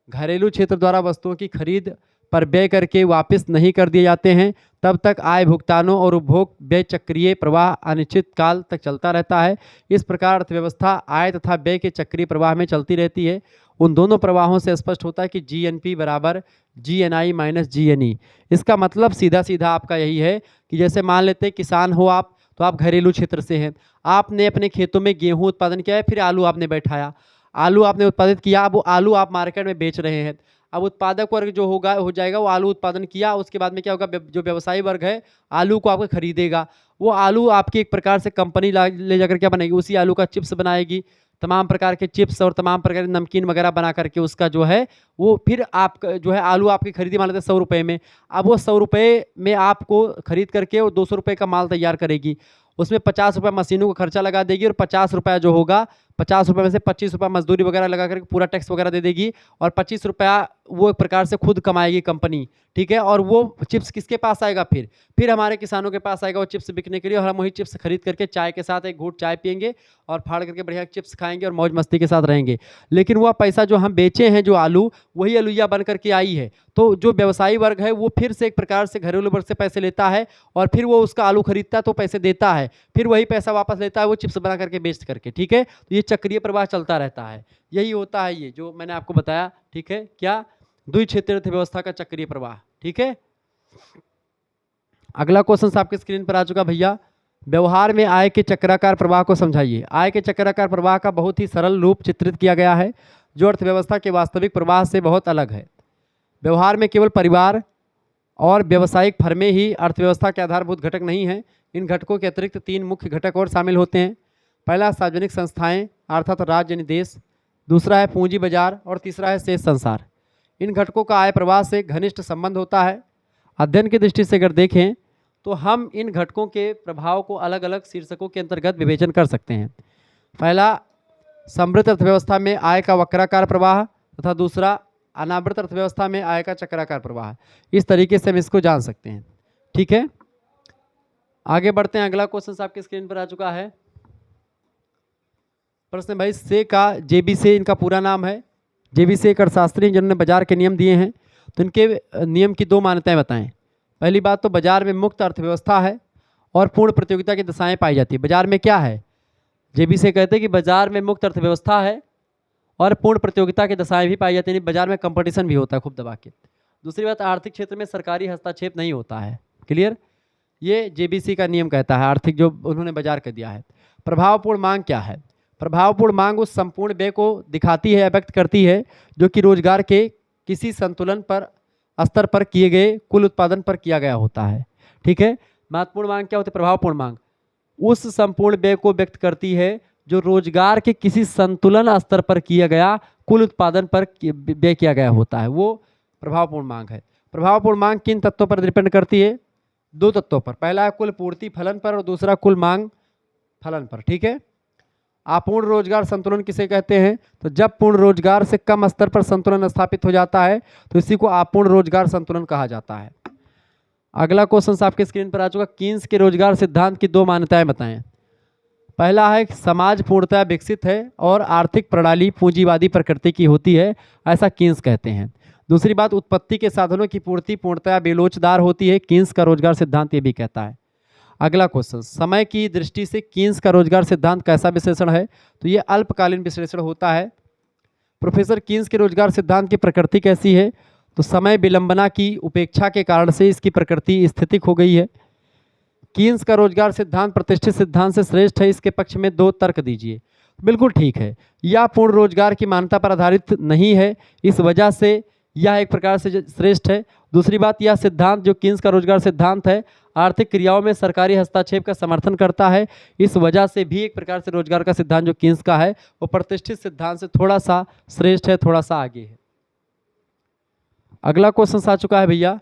घरेलू क्षेत्र द्वारा वस्तुओं की खरीद पर व्यय करके वापस नहीं कर दिए जाते हैं, तब तक आय भुगतानों और उपभोग व्यय चक्रीय प्रवाह अनिश्चित काल तक चलता रहता है। इस प्रकार अर्थव्यवस्था आय तथा व्यय के चक्रीय प्रवाह में चलती रहती है। उन दोनों प्रवाहों से स्पष्ट होता है कि जीएनपी बराबर जीएनआई माइनस जीएनई। इसका मतलब सीधा सीधा आपका यही है कि जैसे मान लेते हैं किसान हो आप, तो आप घरेलू क्षेत्र से हैं, आपने अपने खेतों में गेहूं उत्पादन किया है, फिर आलू आपने बैठाया, आलू आपने उत्पादित किया, अब वो आलू आप मार्केट में बेच रहे हैं। अब उत्पादक वर्ग जो होगा हो जाएगा, वो आलू उत्पादन किया, उसके बाद में क्या होगा, जो व्यवसायी वर्ग है आलू को आपको खरीदेगा, वो आलू आपकी एक प्रकार से कंपनी ले जाकर क्या बनाएगी, उसी आलू का चिप्स बनाएगी, तमाम प्रकार के चिप्स और तमाम प्रकार के नमकीन वगैरह बना करके उसका जो है वो फिर आप जो है आलू आपकी खरीदी मान लेते हैं 100 रुपये में। अब वो 100 रुपये में आपको खरीद करके वो 200 रुपये का माल तैयार करेगी, उसमें 50 रुपये मशीनों का खर्चा लगा देगी और 50 रुपया जो होगा, 50 रुपये में से 25 रुपया मजदूरी वगैरह लगा करके पूरा टैक्स वगैरह दे देगी, और 25 रुपया वो एक प्रकार से खुद कमाएगी कंपनी, ठीक है। और वो चिप्स किसके पास आएगा, फिर हमारे किसानों के पास आएगा वो चिप्स बिकने के लिए, और हम वही चिप्स खरीद करके चाय के साथ एक घूंट चाय पियेंगे और फाड़ करके बढ़िया चिप्स खाएंगे और मौज मस्ती के साथ रहेंगे। लेकिन वह पैसा जो हम बेचे हैं, जो आलू, वही आलूया बन करके आई है। तो जो व्यवसायी वर्ग है वो फिर से एक प्रकार से घरेलू वर्ग से पैसे लेता है, और फिर वो उसका आलू खरीदता है तो पैसे देता है, फिर वही पैसा वापस लेता है वो चिप्स बना करके बेच करके, ठीक है। तो ये चक्रीय प्रवाह चलता रहता है, यही होता है ये जो मैंने आपको बताया, ठीक है। क्या, द्विक्षेत्रीय अर्थव्यवस्था का चक्रीय प्रवाह, ठीक है। अगला क्वेश्चन आपके स्क्रीन पर आ चुका भैया, व्यवहार में आय के चक्राकार प्रवाह को समझाइए। आय के चक्राकार प्रवाह का बहुत ही सरल रूप चित्रित किया गया है, जो अर्थव्यवस्था के वास्तविक प्रवाह से बहुत अलग है। व्यवहार में केवल परिवार और व्यावसायिक फर्में ही अर्थव्यवस्था के आधारभूत घटक नहीं हैं। इन घटकों के अतिरिक्त 3 मुख्य घटक और शामिल होते हैं। पहला सार्वजनिक संस्थाएं अर्थात राज्य यानी देश, दूसरा है पूंजी बाजार, और तीसरा है शेष संसार। इन घटकों का आय प्रवाह से घनिष्ठ संबंध होता है। अध्ययन की दृष्टि से अगर देखें तो हम इन घटकों के प्रभाव को अलग अलग शीर्षकों के अंतर्गत विवेचन कर सकते हैं। पहला, समृद्ध अर्थव्यवस्था में आय का वक्राकार प्रवाह, तथा दूसरा अनावृत अर्थव्यवस्था में आय का चक्राकार प्रवाह। इस तरीके से हम इसको जान सकते हैं, ठीक है। आगे बढ़ते हैं, अगला क्वेश्चन आपके स्क्रीन पर आ चुका है। प्रश्न भाई से का जेबी से इनका पूरा नाम है। जेबी से एक अर्थशास्त्री जिन्होंने बाजार के नियम दिए हैं, तो इनके नियम की 2 मान्यताएं बताएं। पहली बात तो बाजार में मुक्त अर्थव्यवस्था है और पूर्ण प्रतियोगिता की दशाएं पाई जाती है। बाजार में क्या है, जेबी से कहते हैं कि बाजार में मुक्त अर्थव्यवस्था है और पूर्ण प्रतियोगिता की दशाएं भी पाई जाती है, बाजार में कंपटीशन भी होता है खूब दबा के। दूसरी बात, आर्थिक क्षेत्र में सरकारी हस्तक्षेप नहीं होता है। क्लियर, ये जेबीसी का नियम कहता है, आर्थिक जो उन्होंने बाजार कर दिया है। प्रभावपूर्ण मांग क्या है, प्रभावपूर्ण मांग उस संपूर्ण व्यय को दिखाती है या व्यक्त करती है जो कि रोजगार के किसी संतुलन पर स्तर पर किए गए कुल उत्पादन पर किया गया होता है, ठीक है। महत्वपूर्ण मांग क्या होती है, प्रभावपूर्ण मांग उस संपूर्ण व्यय को व्यक्त करती है जो रोजगार के किसी संतुलन स्तर पर किया गया कुल उत्पादन पर व्यय किया गया होता है, वो प्रभावपूर्ण मांग है। प्रभावपूर्ण मांग किन तत्वों पर डिपेंड करती है, 2 तत्वों पर। पहला है कुल पूर्ति फलन पर और दूसरा कुल मांग फलन पर, ठीक है। अपूर्ण रोजगार संतुलन किसे कहते हैं, तो जब पूर्ण रोजगार से कम स्तर पर संतुलन स्थापित हो जाता है तो इसी को अपूर्ण रोजगार संतुलन कहा जाता है। अगला क्वेश्चन आपके स्क्रीन पर आ चुका, कीन्स के रोजगार सिद्धांत की 2 मान्यताएं बताएं। पहला है समाज पूर्णतः विकसित है और आर्थिक प्रणाली पूंजीवादी प्रकृति की होती है, ऐसा कीन्स कहते हैं। दूसरी बात, उत्पत्ति के साधनों की पूर्ति पूर्णतः बेलोचदार होती है, कीन्स का रोजगार सिद्धांत ये भी कहता है। अगला क्वेश्चन, समय की दृष्टि से कीन्स का रोजगार सिद्धांत कैसा विश्लेषण है, तो ये अल्पकालीन विश्लेषण होता है। प्रोफेसर कीन्स के रोजगार सिद्धांत की प्रकृति कैसी है, तो समय विलंबना की उपेक्षा के कारण से इसकी प्रकृति स्थितिक हो गई है। कीन्स का रोजगार सिद्धांत प्रतिष्ठित सिद्धांत से श्रेष्ठ है, इसके पक्ष में 2 तर्क दीजिए। बिल्कुल ठीक है, यह पूर्ण रोजगार की मान्यता पर आधारित नहीं है, इस वजह से यह एक प्रकार से श्रेष्ठ है। दूसरी बात, यह सिद्धांत जो कीन्स का रोजगार सिद्धांत है आर्थिक क्रियाओं में सरकारी हस्तक्षेप का समर्थन करता है, इस वजह से भी एक प्रकार से रोजगार का सिद्धांत जो कीन्स का है वो प्रतिष्ठित सिद्धांत से थोड़ा सा श्रेष्ठ है, थोड़ा सा आगे है। अगला क्वेश्चन आ चुका है भैया,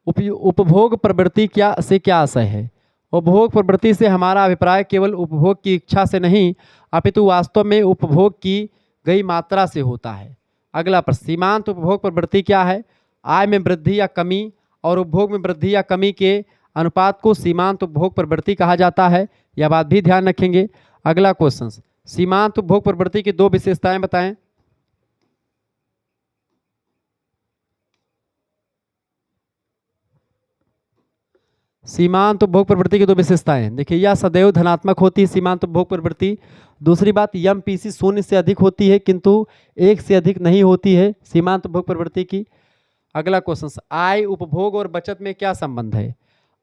उपभोग प्रवृत्ति क्या आशय है। उपभोग प्रवृत्ति से हमारा अभिप्राय केवल उपभोग की इच्छा से नहीं अपितु वास्तव में उपभोग की गई मात्रा से होता है। अगला प्रश्न, सीमांत उपभोग प्रवृत्ति क्या है। आय में वृद्धि या कमी और उपभोग में वृद्धि या कमी के अनुपात को सीमांत उपभोग प्रवृत्ति कहा जाता है, यह बात भी ध्यान रखेंगे। अगला क्वेश्चन, सीमांत उपभोग प्रवृत्ति की 2 विशेषताएं बताएं। सीमांत उपभोग प्रवृत्ति की दो विशेषताएं, देखिए यह सदैव धनात्मक होती है सीमांत उपभोग प्रवृत्ति। दूसरी बात, यम पीसी शून्य से अधिक होती है किंतु एक से अधिक नहीं होती है सीमांत उपभोग प्रवृत्ति की। अगला क्वेश्चन, आय उपभोग और बचत में क्या संबंध है?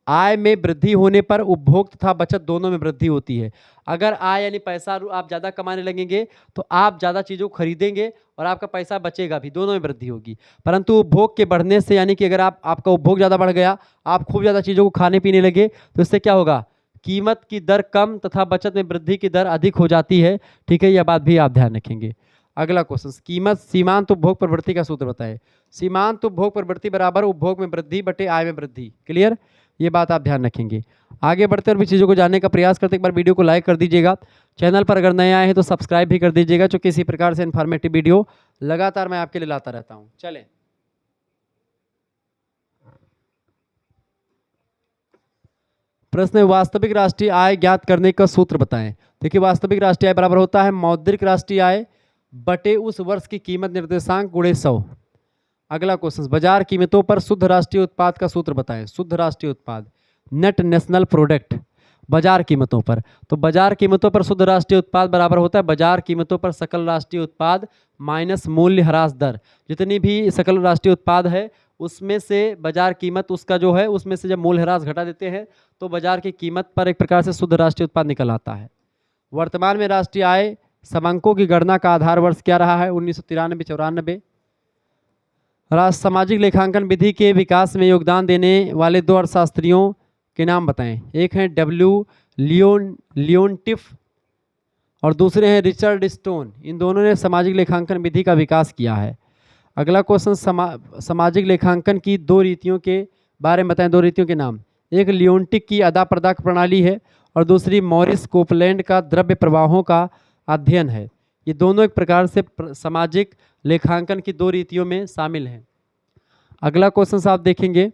आय में वृद्धि होने पर उपभोग तथा बचत दोनों में वृद्धि होती है। अगर आय यानी पैसा आप ज़्यादा कमाने लगेंगे तो आप ज़्यादा चीज़ों को खरीदेंगे और आपका पैसा बचेगा भी, दोनों में वृद्धि होगी। परंतु उपभोग के बढ़ने से, यानी कि अगर आपका उपभोग ज़्यादा बढ़ गया, आप खूब ज़्यादा चीज़ों को खाने पीने लगे, तो इससे क्या होगा? कीमत की दर कम तथा बचत में वृद्धि की दर अधिक हो जाती है। ठीक है, यह बात भी आप ध्यान रखेंगे। अगला क्वेश्चन, कीमत सीमांत उपभोग प्रवृत्ति का सूत्र बताएं। सीमांत उपभोग प्रवृत्ति बराबर उपभोग में वृद्धि बटे आय में वृद्धि। क्लियर, ये बात आप ध्यान रखेंगे। आगे बढ़ते और भी चीज़ों को जानने का प्रयास करते, एक बार वीडियो को लाइक कर दीजिएगा। चैनल पर अगर नए आए हैं तो सब्सक्राइब भी कर दीजिएगा, क्योंकि इसी प्रकार से इन्फॉर्मेटिव वीडियो लगातार मैं आपके लिए लाता रहता हूँ। चलें, प्रश्न है, वास्तविक राष्ट्रीय आय ज्ञात करने का सूत्र बताएं। देखिए, वास्तविक राष्ट्रीय आय बराबर होता है मौद्रिक राष्ट्रीय आय बटे उस वर्ष की कीमत निर्देशांक गुणे 100। अगला क्वेश्चन, बाजार कीमतों पर शुद्ध राष्ट्रीय उत्पाद का सूत्र बताएं। शुद्ध राष्ट्रीय उत्पाद, नेट नेशनल प्रोडक्ट, बाजार कीमतों पर। तो बाजार कीमतों पर शुद्ध राष्ट्रीय उत्पाद बराबर होता है बाजार कीमतों पर सकल राष्ट्रीय उत्पाद माइनस मूल्य ह्रास दर। जितनी भी सकल राष्ट्रीय उत्पाद है उसमें से बाजार कीमत उसका जो है, उसमें से जब मूल्य ह्रास घटा देते हैं तो बाजार की कीमत पर एक प्रकार से शुद्ध राष्ट्रीय उत्पाद निकल आता है। वर्तमान में राष्ट्रीय आय समांकों की गणना का आधार वर्ष क्या रहा है? 1993-94। सामाजिक लेखांकन विधि के विकास में योगदान देने वाले दो अर्थशास्त्रियों के नाम बताएं। एक हैं लियोनटिफ और दूसरे हैं रिचर्ड स्टोन। इन दोनों ने सामाजिक लेखांकन विधि का विकास किया है। अगला क्वेश्चन, सामाजिक लेखांकन की दो रीतियों के बारे में बताएं। दो रीतियों के नाम। एक लियोनटिक की अदा प्रदा प्रणाली है और दूसरी मॉरिस कोपलैंड का द्रव्य प्रवाहों का अध्ययन है। ये दोनों एक प्रकार से सामाजिक लेखांकन की दो रीतियों में शामिल हैं। अगला क्वेश्चन आप देखेंगे,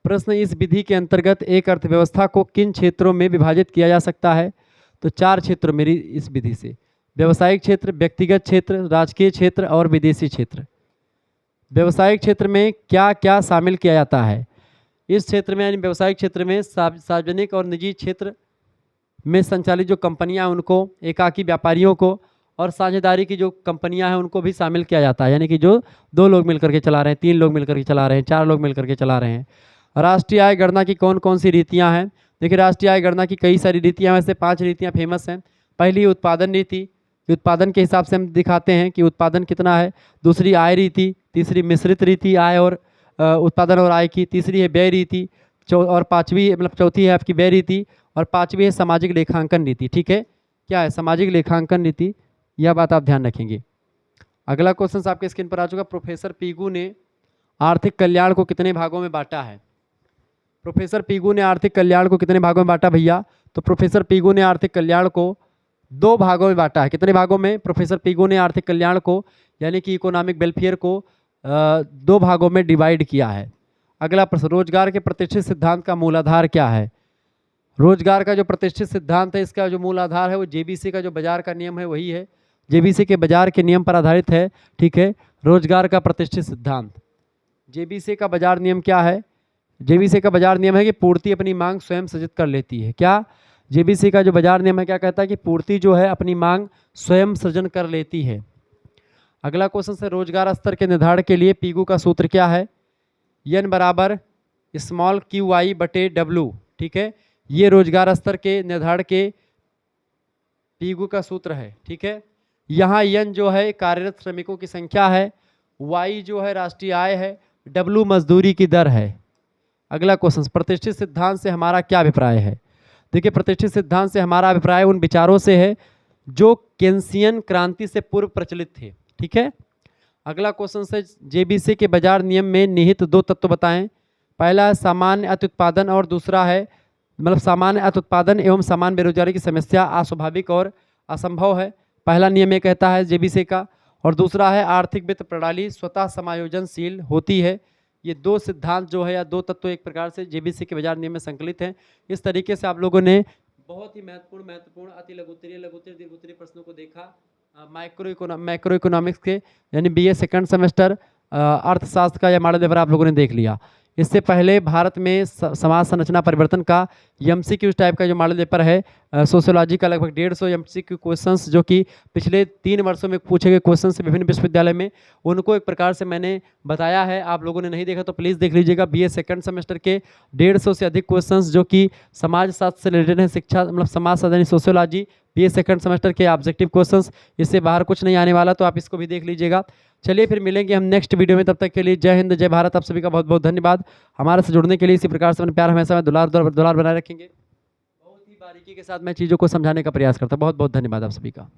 प्रश्न, इस विधि के अंतर्गत एक अर्थव्यवस्था को किन क्षेत्रों में विभाजित किया जा सकता है? तो 4 क्षेत्र मेरी इस विधि से, व्यवसायिक क्षेत्र, व्यक्तिगत क्षेत्र, राजकीय क्षेत्र और विदेशी क्षेत्र। व्यवसायिक क्षेत्र में क्या क्या शामिल किया जाता है? इस क्षेत्र में, यानी व्यवसायिक क्षेत्र में, सार्वजनिक और निजी क्षेत्र में संचालित जो कंपनियां हैं उनको, एकाकी व्यापारियों को और साझेदारी की जो कंपनियां हैं उनको भी शामिल किया जाता है, यानी कि जो 2 लोग मिलकर के चला रहे हैं, 3 लोग मिलकर के चला रहे हैं, 4 लोग मिलकर के चला रहे हैं। राष्ट्रीय आय गणना की कौन कौन सी रीतियां हैं? देखिए, राष्ट्रीय आय गणना की कई सारी रीतियां, वैसे 5 रीतियां फेमस हैं। पहली उत्पादन रीति, उत्पादन के हिसाब से हम दिखाते हैं कि उत्पादन कितना है। दूसरी आय रीति, तीसरी मिश्रित रीति, आय और उत्पादन और आय की। तीसरी है व्यय रीति, और पाँचवीं मतलब चौथी है आपकी व्यय रीति, और पाँचवीं है सामाजिक लेखांकन नीति। ठीक है, क्या है सामाजिक लेखांकन नीति, यह बात आप ध्यान रखेंगे। अगला क्वेश्चन आपके स्क्रीन पर आ चुका, प्रोफेसर पीगू ने आर्थिक कल्याण को कितने भागों में बांटा है? प्रोफेसर पीगू ने आर्थिक कल्याण को कितने भागों में बांटा भैया? तो प्रोफेसर पीगू ने आर्थिक कल्याण को 2 भागों में बांटा है। कितने भागों में? प्रोफेसर पीगू ने आर्थिक कल्याण को, यानी कि इकोनॉमिक वेलफेयर को 2 भागों में डिवाइड किया है। अगला प्रश्न, रोजगार के प्रतिष्ठित सिद्धांत का मूलाधार क्या है? रोजगार का जो प्रतिष्ठित सिद्धांत है, इसका जो मूल आधार है वो जेबीसी का जो बाजार का नियम है वही है। जेबीसी के बाजार के नियम पर आधारित है। ठीक है, रोजगार का प्रतिष्ठित सिद्धांत। जेबीसी का बाजार नियम क्या है? जेबीसी का बाजार नियम है कि पूर्ति अपनी मांग स्वयं सृजित कर लेती है। क्या? जेबीसी का जो बाजार नियम है क्या कहता है कि पूर्ति जो है अपनी मांग स्वयं सृजन कर लेती है। अगला क्वेश्चन है, रोजगार स्तर के निर्धारण के लिए पीगू का सूत्र क्या है? एन बराबर स्मॉल क्यू आई बटे डब्ल्यू। ठीक है, ये रोजगार स्तर के निर्धारण के पीगू का सूत्र है। ठीक है, यहाँ एन जो है कार्यरत श्रमिकों की संख्या है, वाई जो है राष्ट्रीय आय है, डब्ल्यू मजदूरी की दर है। अगला क्वेश्चन, प्रतिष्ठित सिद्धांत से हमारा क्या अभिप्राय है? देखिए, प्रतिष्ठित सिद्धांत से हमारा अभिप्राय उन विचारों से है जो केन्सियन क्रांति से पूर्व प्रचलित थे। ठीक है, अगला क्वेश्चन है, जेबीसी के बाजार नियम में निहित 2 तत्व बताएं। पहला है सामान्य अत्युत्पादन और दूसरा है मतलब सामान्य अत्युत्पादन एवं सामान्य बेरोजगारी की समस्या अस्वाभाविक और असंभव है। पहला नियम ये कहता है जेबीसी का, और दूसरा है आर्थिक वित्त प्रणाली स्वतः समायोजनशील होती है। ये 2 सिद्धांत जो है या 2 तत्व एक प्रकार से जेबीसी के बाजार नियम में संकलित हैं। इस तरीके से आप लोगों ने बहुत ही महत्वपूर्ण अति लघुत्तरीय लघुत्तरीय दीर्घोत्तरीय प्रश्नों को देखा मैक्रो इकोनॉमिक्स के, यानी बीए सेकंड सेमेस्टर अर्थशास्त्र का या मॉडल पेपर आप लोगों ने देख लिया। इससे पहले भारत में समाज संरचना परिवर्तन का एमसीक्यू टाइप का जो मॉडल पेपर है सोशियोलॉजी का, लगभग 150 एमसीक्यू क्वेश्चंस जो कि पिछले 3 वर्षों में पूछे गए क्वेश्चन से विभिन्न विश्वविद्यालय में, उनको एक प्रकार से मैंने बताया है। आप लोगों ने नहीं देखा तो प्लीज़ देख लीजिएगा। बीए सेकंड सेमेस्टर के 150 से अधिक क्वेश्चंस जो कि समाज शास्त्र से रिलेटेड है, शिक्षा मतलब समाज शास्त्र यानी सोशियोलॉजी, बीए सेकंड सेमेस्टर के ऑब्जेक्टिव क्वेश्चंस, इससे बाहर कुछ नहीं आने वाला, तो आप इसको भी देख लीजिएगा। चलिए फिर मिलेंगे हम नेक्स्ट वीडियो में, तब तक के लिए जय हिंद जय भारत। आप सभी का बहुत बहुत धन्यवाद हमारे से जुड़ने के लिए। इसी प्रकार से अपना प्यार हमेशा में दुलार बनाए रखेंगे। बहुत ही बारीकी के साथ मैं चीज़ों को समझाने का प्रयास करता हूँ। बहुत बहुत धन्यवाद आप सभी का।